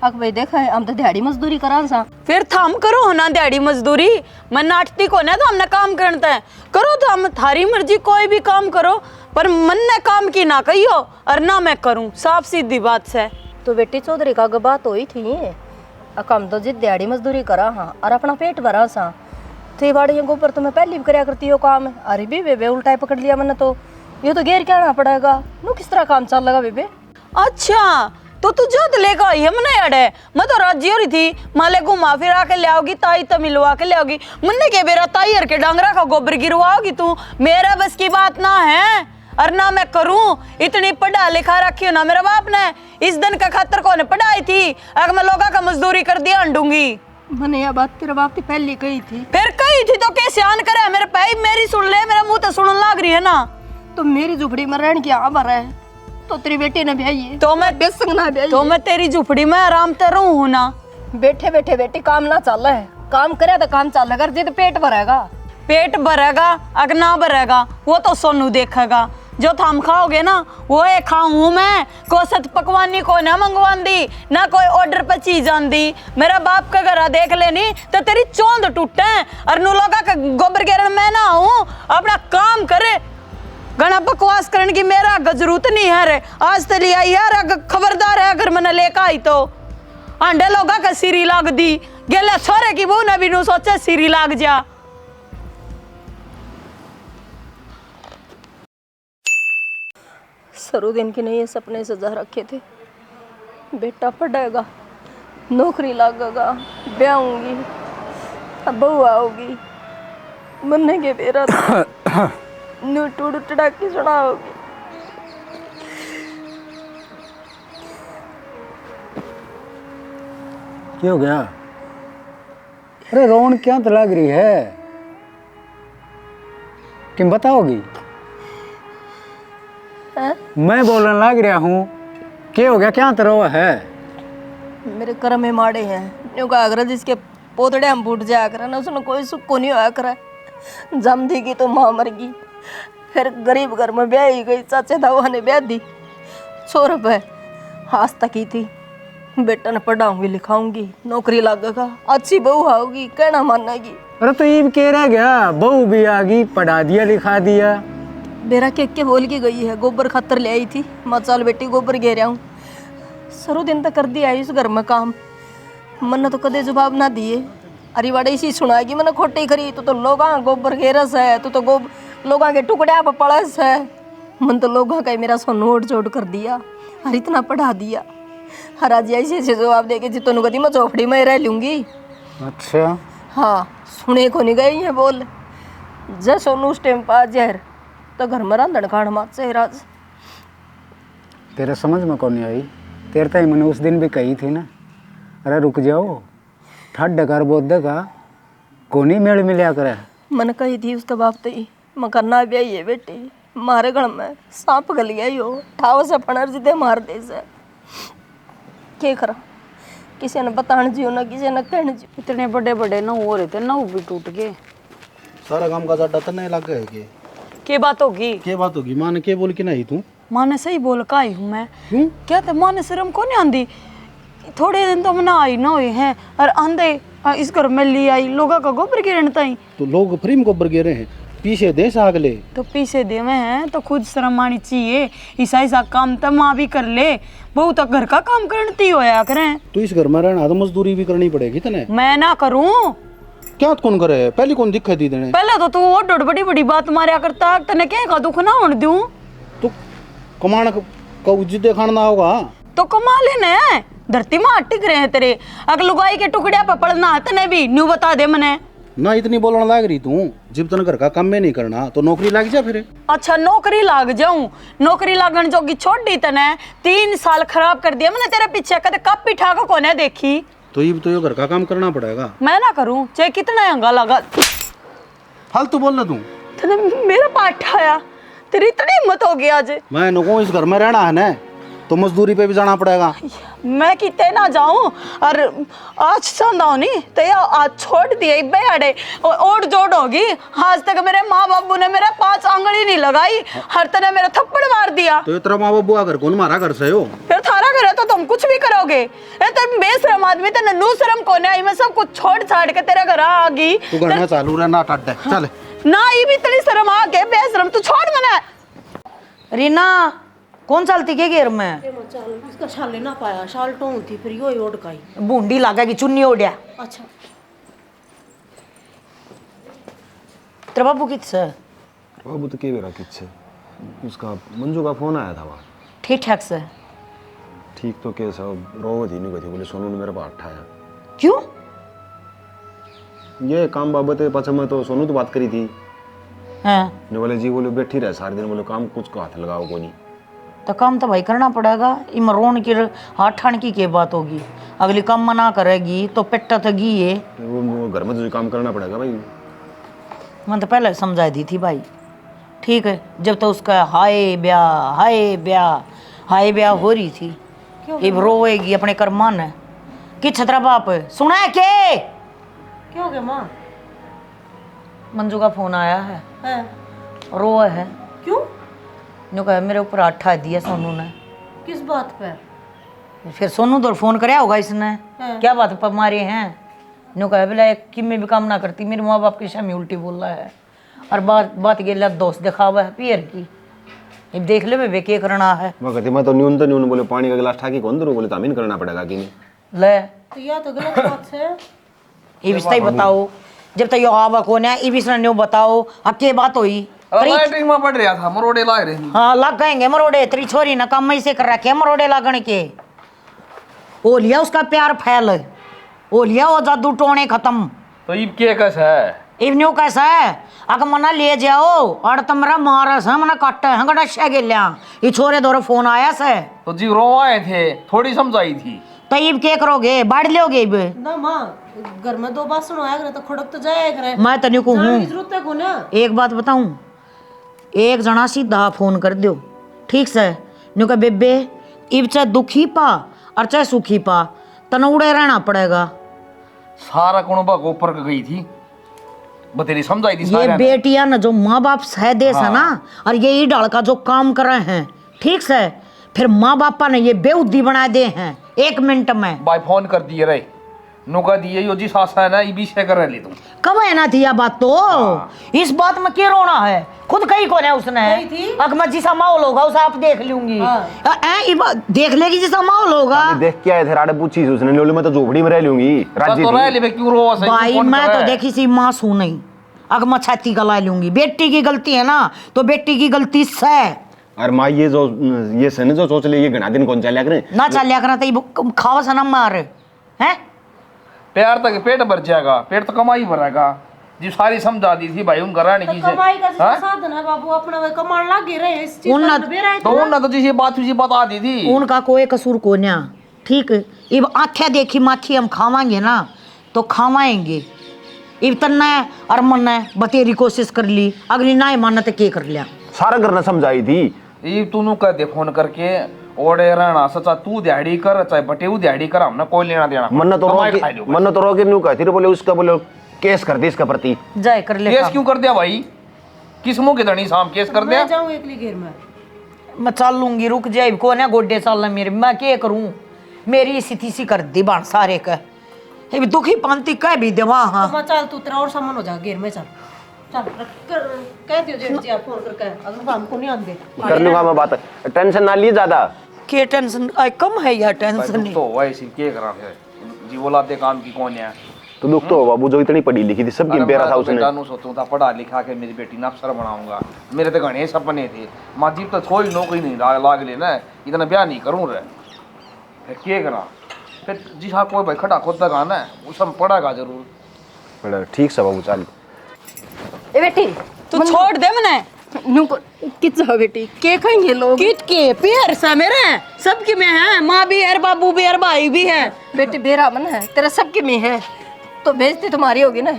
अक भाई देखा है हम तो दिहाड़ी मजदूरी करा सा। फिर थम करो ना दिहाड़ी मजदूरी, मैं नाटती को ना तो हमने काम करता है, करो तो हम थारी मर्जी कोई भी काम करो, पर मन ने काम की ना कहियो और ना मैं करूं, साफ सीधी बात से। तो बेटी चौधरी का बात हुई थी, हम तो जिद दिहाड़ी मजदूरी करा हाँ और अपना पेट भरा सा। तो बाड़ी गोबर तो मैं पहले भी कराया करती हो काम। अरे भी बेबे उल्टा पकड़ लिया मैंने, तो ये तो घेर के आना पड़ेगा। नो किस तरह काम चल लगा बेबे? अच्छा तो तू जो लेकर आई है मना अड़े, मैं तो राजी हो रही थी माले घुमा फिरा के ले आओगी, ताई तो मिलवा के ले आओगी। मुन्ने के बेरा ताई हर के डांगरा का गोबर गिरवाओगी तू, मेरा बस की बात ना है और ना मैं करूं। इतनी पढ़ा लिखा रखी हो ना मेरा बाप ने, इस दिन का खातर कौन पढ़ाई थी, अगर मैं लोगों का मजदूरी कर दिया अंडूंगी। मैंने यह बात तेरा बाप पहले कही थी। फिर कही थी तो कैसे आन करे, मेरे पैर मेरी सुन ले, मेरा मुंह तो सुनने लग रही है ना। तो मेरी झुपड़ी में रहने की आ भरा है तो तेरी बेटी ने ब्याही तो मैं बेसंग ना ब्याही तो मैं तेरी झुपड़ी में आराम से रहूं हूं ना। बैठे बैठे बेटी काम ना चल है, काम करे तो काम चल कर जिद पेट भरेगा। पेट भरेगा अगर ना भरेगा वो तो सोनू देखेगा, जो थम खाओगे ना वो एक खाऊं मैं। कोसत पकवानी को ना मंगवांदी ना कोई ऑर्डर पर चीज आंदी, मेरा बाप का घर देख लेनी तो तेरी चौंध टूटे और नु लोगा का गोबर गिरन मैं ना हूं, अपना काम करे। घना बकवास करने की मेरा जरूरत नहीं है रे, आज तो लिया यार खबरदार है अगर मैंने लेकर आई तो अंडे लोगा का सीरी लाग दी, गेला छोरे की बहू ने भी नु सोचे सीरी लाग जा। सरू दिन के नहीं ये सपने सजा रखे थे, बेटा पढ़ेगा, नौकरी लगेगा, ब्याहूंगी, अब बहू आओगी, मन्ने के बेरा न्यू टूड टड़ाकी सुनाओगी। क्या हो गया? अरे रोन क्या तो लग रही है, तुम बताओगी? मैं बोलने लग रहा हूँ, क्या हो गया, क्या तो रो है? मेरे कर्म में माड़े हैं, न्यू का अगर जिसके पोतड़े हम फूट जाया करे ना उसने कोई सुख को नहीं होया करे। जम देगी तो माँ मर गई, फिर गरीब घर में ब्याह ही गई, चाचे दावा ने ब्याह दी, छोरब है आज तक ही थी, बेटा ने पढ़ाऊंगी लिखाऊंगी, नौकरी लगेगा, अच्छी बहू आओगी, कहना मानेगी। अरे तो ये कह रहा गया, बहू भी आ गई, पढ़ा दिया लिखा दिया। बेरा के बोल के गई है, गोबर खतर ले आई थी, मैं चल बेटी गोबर गे रहा हूँ। सरो दिन तक कर दिया इस घर में काम, मन तो कदे जवाब ना दिए। अरे बड़े इसी सुनाएगी मैंने खोटी करी, तो लोग गोबर घेरस है, तो लोगों के टुकड़े आप पड़स है। मन तो लोगों का मेरा सोनू ओट चोट कर दिया और इतना पढ़ा दिया। हर आज ऐसे ऐसे जवाब दे के जितने कदी मैं चौपड़ी में रह लूँगी। अच्छा हाँ सुने को नहीं गई है बोल, जय सोनू उस टाइम पा जहर तो घर में रांधन खाण मात से राज। तेरे समझ में कौन नहीं आई, तेरे ताई मैंने उस दिन भी कही थी ना, अरे रुक जाओ, ठड कर बोध का कोनी मेल मिलिया करे। मन कही थी उसका बाप तो ही मकाना भी आई है बेटी, मारे गण में सांप गल गया यो, ठाव से फणर जिदे मार दे से के करा, किसी ने बताने जियो ना किसी ने कहने जियो। इतने बड़े बड़े नौ हो रहे थे, नौ भी टूट गए। सारा काम का जाटा तने लग गया है के बात होगी? के बात होगी? माँ ने के बोल के नहीं तू? माँ ने सही बोल का आई हूँ मैं। क्यों? क्या था, माँ ने शर्म को नहीं आंदी? थोड़े दिन तो मना आई ना हुए हैं और आंधे इस घर में ले आई लोगों का गोबर गिरन ताई। तो लोग फ्री में गोबर गिरे हैं, पीछे दे सागले तो पीछे देवे हैं तो खुद शर्म आनी चाहिए। ऐसा काम तो माँ भी कर ले, बहू तो घर का काम करती होया करें। तो इस घर में रहना तो मजदूरी भी करनी पड़ेगी तने। मैं ना करूं? क्या कौन करे? पहले कौन दिक्कत दी देने? पहले तो तू वो बड़ी बड़ी बात मारिया करता, तने क्या का दुख ना होने दूं? तो कमाना का उज्जत खाना होगा तो कमा लेने, धरती में टिक रहे हैं तेरे। अगर लुगाई के टुकड़िया पे पड़ना तने भी न्यू बता दे मने। ना इतनी बोलने लग रही तू, जब तन घर का काम में नहीं करना तो नौकरी लग जा फिर। अच्छा नौकरी लाग जाऊं? नौकरी लागण जोगी छोड़ दी तने, 3 साल खराब कर दिया मैंने तेरे पीछे, कदे कप पिठा को कोने देखी। तो ये तो ये घर का काम करना पड़ेगा। मैं ना करूं चाहे कितना अंगा लगा। फालतू बोल रहा तू। तने मेरा पाठ आया, तेरी इतनी हिम्मत हो गई आज। मैं नको इस घर में रहना है ना, तो मजदूरी पे भी जाना पड़ेगा। मैं किते ना जाऊं और आज चाहता नहीं तो या आज छोड़ दिए बेड़े ओढ़ जोड़ होगी। आज तक मेरे माँ बाबू ने मेरे 5 आंगली नहीं लगाई, हर तरह मेरा थप्पड़ मार दिया। तो तेरा माँ बाबू अगर कौन मारा घर से हो? फिर थारा घर है तो तुम कुछ भी करोगे। ए तुम बेशरम आदमी, तेने नू शर्म कोने आई? मैं सब कुछ छोड़ छाड़ के तेरे घर आ गई। तू घर में चालू रहना टड्डे चल ना, ये भी तेरी शर्म आ के बेशरम तू छोड़ मने। रीना कौन चलती के घेर में? इसका शाल लेना पाया, शाल टों थी फिर यो ओढ़काई बूंदी लागेगी, चुन्नी ओढ़िया। अच्छा तेरा बाबू कितने? बाबू तो के बेरा किच्छे, उसका मंजू का फोन आया था वहाँ। ठीक ठाक से? ठीक तो के सब रोज ही नहीं गई, बोले सोनू ने मेरे पास उठाया। क्यों? ये काम बाबत है, पचा मैं तो सोनू तो बात करी थी। हाँ ने बोले जी बोले बैठी रहे सारे दिन, बोले काम कुछ को हाथ लगाओ को नहीं। तो काम तो भाई करना पड़ेगा। इम रोन की हाथ ठान की क्या बात होगी? अगली काम मना करेगी तो पेट्टा तो गी है। वो घर में तो काम करना पड़ेगा भाई। मैंने तो पहले समझा दी थी भाई, ठीक है। जब तो उसका हाय ब्याह हो रही थी, अब रोएगी अपने कर्मान है कि छतरा बाप सुना है के? क्या हो गया माँ? मंजू का फोन आया है, रो है। क्यों? नो कहा मेरे ऊपर आठा दिया सोनू ने। किस बात पे? फिर सोनू तो फोन कराया होगा इसने, क्या बात पर मारे हैं। नो कहा बोला एक किम्मे भी काम ना करती, मेरे माँ बाप के सामने उल्टी बोल रहा है और बात गेला दोस्त दिखावा है पियर की। अब देख ले वे क्या करना है। मैं कहती मैं तो न्यून बोले पानी का गिलास ठाकी कौन दो, बोले तामीन करना पड़ेगा कि नहीं। ले तो यह तो गलत बात है। ये भी बताओ, जब तक यो आवा कौन है, ये भी न्यू बताओ अब क्या बात हुई? लाइटिंग में पड़ रहा था, मरोड़े लाग रहे। हाँ लग गएंगे मरोड़े, तेरी छोरी ना काम ऐसे कर रखे मरोड़े लागण के। ओ लिया उसका प्यार फैल, ओ लिया वो जादू टोने खत्म। तो ये क्या कैसा है? इवन्यू कैसा है? अगर मना ले जाओ और तमरा मारा से मना काटे हैं गड़ा शे गेल्या। ये छोरे दौरे फोन आया से तो जी रो आए थे, थोड़ी समझाई थी। तो इब क्या करोगे? बाढ़ लोगे इब? ना माँ, घर में 2 बात सुनो आया तो खड़क तो जाया करे। मैं तो नहीं कहूँ। जरूरत है को ना। एक बात बताऊं, एक जना सीधा फोन कर दो ठीक से, न्यू का बेबे इब चाहे दुखी पा और चाहे सुखी पा तन उड़े रहना पड़ेगा। सारा कुणबा को ऊपर गई थी, बतेरी समझाई थी। ये बेटियां ना जो माँ बाप सह दे सा ना, और ये ई डाल का जो काम कर रहे हैं ठीक से, फिर माँ बापा ने ये बेउद्दी बना दे हैं 1 मिनट में। भाई फोन कर दिए रे, नुका दिए यो जी सासा है ना, ये भी शेयर कर ली तुम। कब है ना थी यह बात तो? इस बात में क्या रोना है? खुद कहीं कौन है उसने? अकमत जिसा माहौल होगा उसे आप देख लूंगी। देख लेगी जिसा माहौल होगा। देख के आए थे राडे पूछी उसने, बोले मैं तो झोपड़ी में रह लूंगी राज्य भाई मैं तो देखी सी मासूम नहीं, अकमत छाती गला लूंगी। बेटी की गलती है ना तो बेटी की गलती से। अरे माँ ये सने जो सोच ले ये घना दिन कौन चलिया करे ना चलिया करा तो खावा सना मार है। प्यार तक पेट भर जाएगा, पेट तो कमाई भरेगा। जी सारी समझा दी थी भाई उन घराने की कमाई का साधन है बाबू, अपना वे कमाने लगे रहे इस चीज तो उन तो जी बात बता दी थी। उनका कोई कसूर को ना, ठीक। अब आँखें देखी माखी हम खावाएंगे ना तो खावाएंगे। अब तन्ना और मन बतेरी कोशिश कर ली, अगली ना माना तो क्या कर लिया। सारा करना समझाई थी। ये तू कह दे फोन करके ओड़े रहना सचा, तू दिहाड़ी कर चाहे बटेऊ दिहाड़ी कर, हमने कोई लेना देना। मन तो रोके न्यू कहती बोले उसका बोले केस कर दे इसका प्रति। जाए कर ले केस काम। क्यों कर दिया भाई? किस मुंह के धनी शाम केस कर दिया? मैं जाऊँ एकली घेर में। मैं चल लूंगी, रुक जाए कौन है गोडे चलना मेरे, मैं क्या करूं? मेरी स्थिति सी कर दी बाण सारे का, ये भी दुखी पांती कह भी देवा। हाँ तो चल तू तेरा और सामान हो जा घेर में, चल चल कह दियो जेठ जी आप फोन करके, अगर हमको नहीं आंदे कर लूंगा मैं बात, टेंशन ना लिए ज्यादा। के टेंशन आई कम है यार, टेंशन नहीं। तो वैसे क्या करा फिर? जी औलादे काम की कौन है? तो दुख तो बाबू जो इतनी पढ़ी लिखी थी सबकी प्यारा था उसने। मैं सोचूं था पढ़ा लिखा के मेरी बेटी ना अफसर बनाऊंगा, मेरे तो घने सपने थे। माँ जीप तो कोई नौकरी नहीं लाग लेना, इतना ब्याह नहीं करूँ रे, फिर क्या करा? फिर जी हाँ कोई भाई खड़ा खुद तक आना है, उस हम पढ़ागा जरूर। बड़ा ठीक सा बाबू चल। ए बेटी तू छोड़ दे मने। नु कित जाओ बेटी, के खाएंगे लोग? किट के पियर सा मेरे सबके में है, माँ भी है, बाबू भी है, भाई भी है। बेटी बेरा मन है तेरा, सबके में है तो बेइज्जती तुम्हारी होगी ना।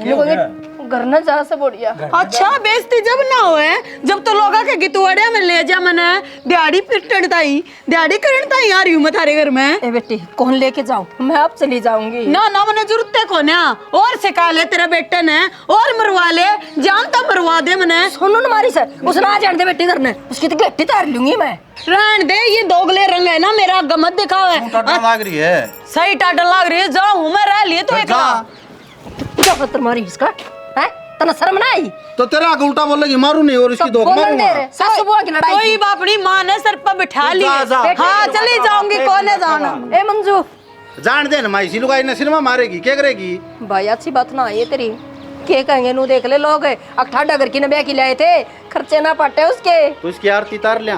घर न जा से बढ़िया। अच्छा बेइज्जती जब ना होए जब तो लोगा के गितवाड़े में ले जा मने दिहाड़ी पिटन ताई, दिहाड़ी करन ताई आ रही हूं मैं थारे घर में। ए बेटी कौन लेके जाऊं, मैं अब चली जाऊंगी। ना ना मने जरूरत है कोन्या, और सिखा ले तेरा बेटा ने, और मरवा ले, जानता मरवा दे मने। सुनो न मारी से उसने आ जान दे बेटी घर ने, उसकी तो गट्टी तार लूंगी मैं। रहन दे, ये दोगले रंग है ना मेरा, गमत दिखावे। टाटा लाग रही है, सही टाटा लाग रही है, जाऊं मैं रह लिए तो एकला। क्या पत्थर मारी इसका है, तना शर्म ना आई? तो तेरा आगे उल्टा बोलेगी मारू नहीं और इसकी धोख बोलन दे रे, मारूंगा। सासू बुआ की लड़ाई। कोई बापड़ी माँ ने सर पर बिठा ली। जा। हाँ चली जाऊंगी, कौन है जाना। ए मंजू जान दे ना माई, सी लुगाई ने सिनेमा मारेगी, क्या करेगी? भाई अच्छी बात ना आई है तेरी, के कहेंगे नू देख ले लोग, अठाडा घर की ने ब्याह की लाए थे, खर्चे ना पटे उसके। तो इसकी आरती तार लिया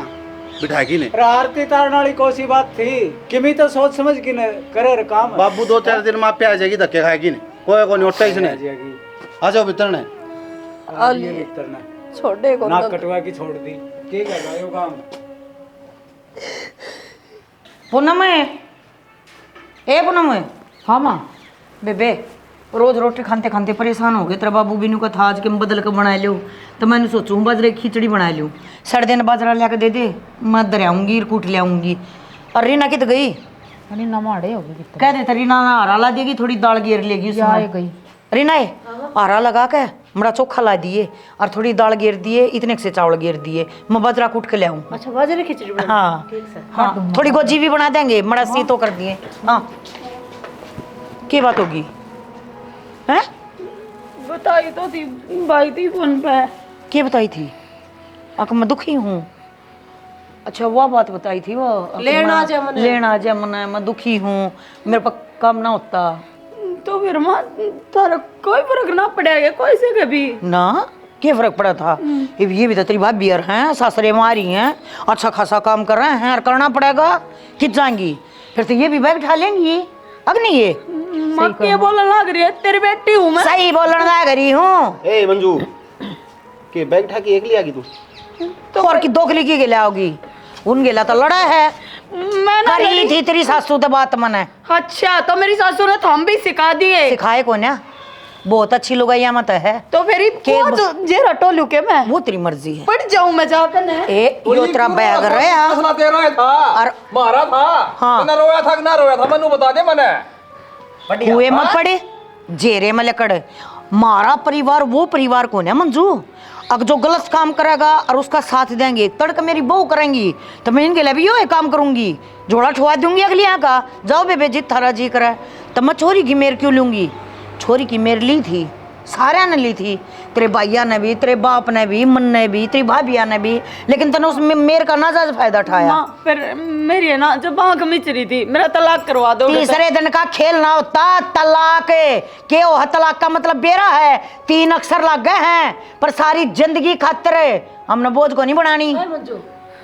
बिठाएगी ने। आरती तारने वाली कौन सी बात थी, किमी तो सोच समझ के न करे रे काम। बाबू 2-4 दिन में आप पे आ जाएगी, धक्के खाएगी ने, कोई नहीं उठता इसने। आ जाओ भीतर ने। छोड़े को ना कटवा की छोड़ दी, के लगायो काम। पूनम है, ए पूनम है। हाँ माँ। बेबे रोज रोटी खाते खाते परेशान हो गए, तेरा बाबू बिनू का था आज के बदल के बना लियो, तो मैंने सोचूं बाजरे की खिचड़ी बना लियो। साढ़े दिन बाजरा ला के दे दे, मैं दरियाऊंगी कूट ले आऊंगी। और रीना कित गई? रीना माड़े होगी कितने। कह देता रीना हरा ला देगी, थोड़ी दाल घेर लेगी उसमें। गई रीना है हरा लगा के बड़ा चोखा ला दिए और थोड़ी दाल घेर दिए, इतने से चावल घेर दिए, मैं बाजरा कूट के ले आऊँ। अच्छा बाजरे खिचड़ी बना। हाँ ठीक से। हाँ थोड़ी गोजी भी बना देंगे, बड़ा सी तो कर दिए। हाँ क्या बात होगी? हैं बताई तो थी भाई थी फोन पे। क्या बताई थी? अक मैं दुखी हूँ। अच्छा वो बात बताई थी वो, लेना आ जा मने। लेना आ जा मने, मैं दुखी हूँ, मेरे पास काम ना होता। तो फिर माँ तारा कोई फर्क ना पड़ेगा कोई से कभी ना। क्या फर्क पड़ा था? ये भी तो तेरी भाभी यार हैं, सासरे मारी हैं, अच्छा खासा काम कर रहे हैं और करना पड़ेगा, खिंच जाएंगी फिर तो ये भी बैग उठा लेंगी। अब नहीं ये माँ क्या बोलने लग रही है, तेरी बेटी हूँ मैं। सही बोलने लग रही हूँ। ए मंजू के बैग उठा के एकली आ गई तू? तो और की दोखली की गिला होगी, उन गिला तो लड़ा है। मैं ना करी थी तेरी सासू तो बात मन है। अच्छा तो मेरी सासू ने थम भी सिखा दिए। सिखाए को ना, बहुत अच्छी लुगाइया मत है। तो फिर जे रटो लू के मैं वो तेरी मर्जी है। पड़ जाऊं मैं जाकर ना। ए यो तेरा बैग रहा फैसला दे रहा था और मारा था। हाँ। ना रोया था ना रोया था, मैनू बता दे मने। हुए मत पड़े जेरे में लकड़। मारा परिवार वो परिवार कौन है मंजू? अब जो गलत काम करेगा और उसका साथ देंगे, तड़क मेरी बहू करेंगी तो मैं इनके लिए भी यो काम करूंगी, जोड़ा ठुआ दूंगी अगली यहाँ का। जाओ बेबे जित थारा जी करे, तो मैं छोरी की मेर क्यों लूंगी? छोरी की मेर ली थी, सारे ने ली थी, तेरे भाइया ने भी, तेरे बाप ने भी, मन ने भी, तेरी भाभिया ने भी, लेकिन तने उसमें मेर का नाजायज फायदा उठाया। माँ फिर मेरी है ना जब आँख मिच रही थी, मेरा तलाक करवा दो। तीसरे दिन का खेल ना होता तलाक के हो, तलाक का मतलब बेरा है, 3 अक्षर लग गए हैं, पर सारी जिंदगी खातिर हमने बोझ को नहीं बनानी। मंजू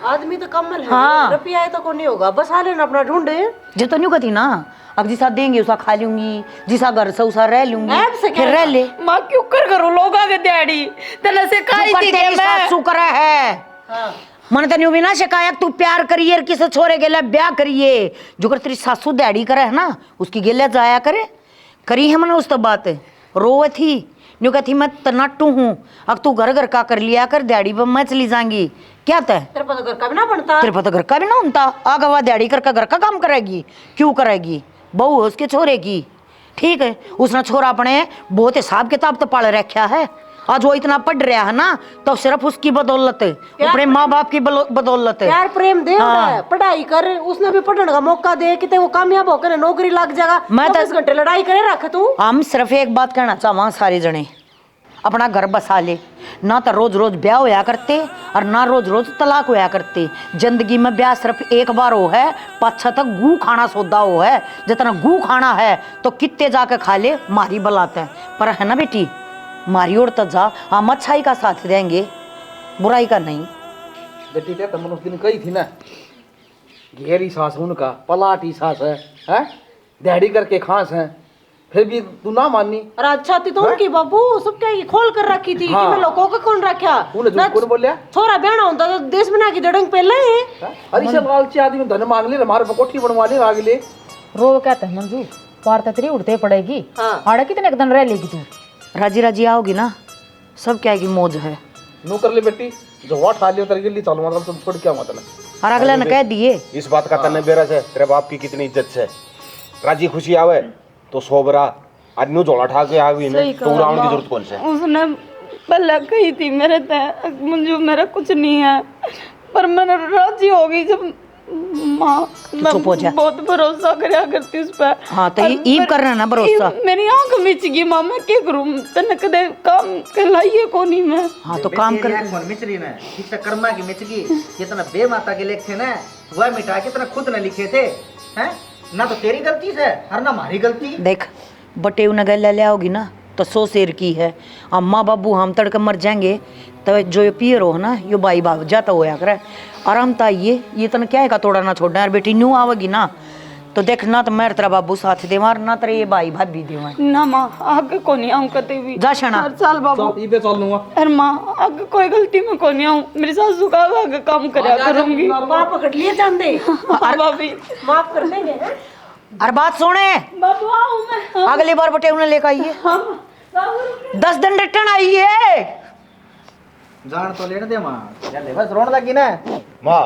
आदमी तो कमल है। हाँ। रुपया तो को नहीं होगा, बस आ लेना अपना ढूंढे। जो तो नहीं कहती ना, अब जिसा देंगे उसा खा लूंगी, जिसा घर से उसा रह लूंगी, फिर रह ले। माँ क्यों कर करो लोग आगे दिहाड़ी तना से काई थी के मैं सासू करे है। मन तने भी ना शिकायत तू प्यार करिए किसी छोरे के लिए ब्याह करिए, जो कर तेरी सासू दिहाड़ी करे है ना उसकी गेले जाया करे। करी है मैंने उस तो बात रोवे थी न्यू कहती मैं तनाटू हूँ, अब तू घर घर का कर लिया कर, दिहाड़ी पर मैं चली जाऊंगी। क्या तय तेरे पता घर का भी ना बनता, तेरे पता घर का भी ना बनता, आगवा दिहाड़ी करके घर का काम करेगी, क्यों करेगी? बहू है उसके छोरे की, ठीक है, उसने छोरा अपने बहुत हिसाब किताब तो पाल रखा है। आज वो इतना पढ़ रहा है ना तो सिर्फ उसकी बदौलत है, अपने माँ बाप की बदौलत है। प्यार प्रेम दे, पढ़ाई कर, उसने भी पढ़ने का मौका दे कि वो कामयाब होकर नौकरी लग जाएगा। मैं 24 घंटे लड़ाई करे रख तू। हम सिर्फ एक बात कहना चाहवा सारे जने, अपना घर बसा ले, ना तो रोज रोज ब्याह होया करते और ना रोज रोज तलाक होया करते। जिंदगी में ब्याह सिर्फ एक बार हो है, पाछा तक गू खाना सौदा हो है। जितना गू खाना है तो कितने जाके खा ले, मारी बलाते हैं। पर है ना बेटी, मारी ओर तो जा, हम अच्छाई का साथ देंगे, बुराई का नहीं। बेटी क्या तुमने उस दिन कही थी ना, गहरी सांस उनका, पलाटी सांस है, दहड़ी करके खांस है, फिर भी तू ना माननी। और अच्छा थी तो उनकी बाबू सब क्या खोल कर रखी थी कि मैं लोगों को कौन रखा। कौन बोलिया छोरा बहना होता तो देश बना की दड़ंग पहले है। अरे से लालची आदमी धन मांग ले, हमारे कोठी बनवा ले आगे ले। रो कहते हैं मंजू, पार ततरी उड़ते पड़ेगी। आड़े कितने एक दिन रह लेगी तू? राजी राजी आओगी ना, सब क्या की मौज है। नू कर ले बेटी, जो वाट खा लियो तेरे के लिए चालू, मतलब तुम छोड़ क्या मतलब। और अगले ने कह दिए इस बात का तन्ने बेरस है, तेरे बाप की कितनी इज्जत है। राजी खुशी आवे तो सोबरा आदमी जोड़ा ठा के आ गई ना, तो उड़ाने की जरूरत कौन से? उसने पहले कही थी मेरे तय मंजू मेरा कुछ नहीं है, पर मैंने राजी हो गई जब माँ चुप हो जा। बहुत भरोसा करया करती उस पर। हाँ तो ईब करना ना भरोसा। मेरी आंख मिच गई माँ, मैं क्या करूँ? तने कदे काम कहलाइए कोनी मैं। हाँ तो काम कर। कौन मिच रही ना, ठीक से कर्मा की मिच गई। जितना बेमाता के लेख थे ना, वह मिटा के इतना खुद न लिखे थे, हैं? ना तो तेरी गलती से और ना हमारी गलती। देख बटे उन्हें गले ले आओगी ना तो 100 शेर की है। अम्मा बाबू हम तड़के मर जाएंगे तो जो ये पियर हो ना, यो बाई बाब जाता होया करे आराम था। ये तना क्या है का तोड़ा ना छोड़ना यार। बेटी न्यू आवेगी ना तो देख, ना तो मैं तेरा बाबू साथ दे मार, ना तेरे ये बाई भाभी दे मार। ना माँ आगे को नहीं आऊँ कते भी। जा शना। हर साल बाबू पे चल लूंगा। अरे माँ आगे कोई गलती में को नहीं आऊँ, मेरी सासू का आगे काम करया करूंगी। माँ पकड़ लिए जान भाभी माफ कर देंगे। अरे बात सुने बाबू आऊँ मैं। अगली बार बटे उन्हें लेकर आइए, 10 दिन रिटर्न आइए। जान तो लेने दे माँ, बस रोने लगी ना माँ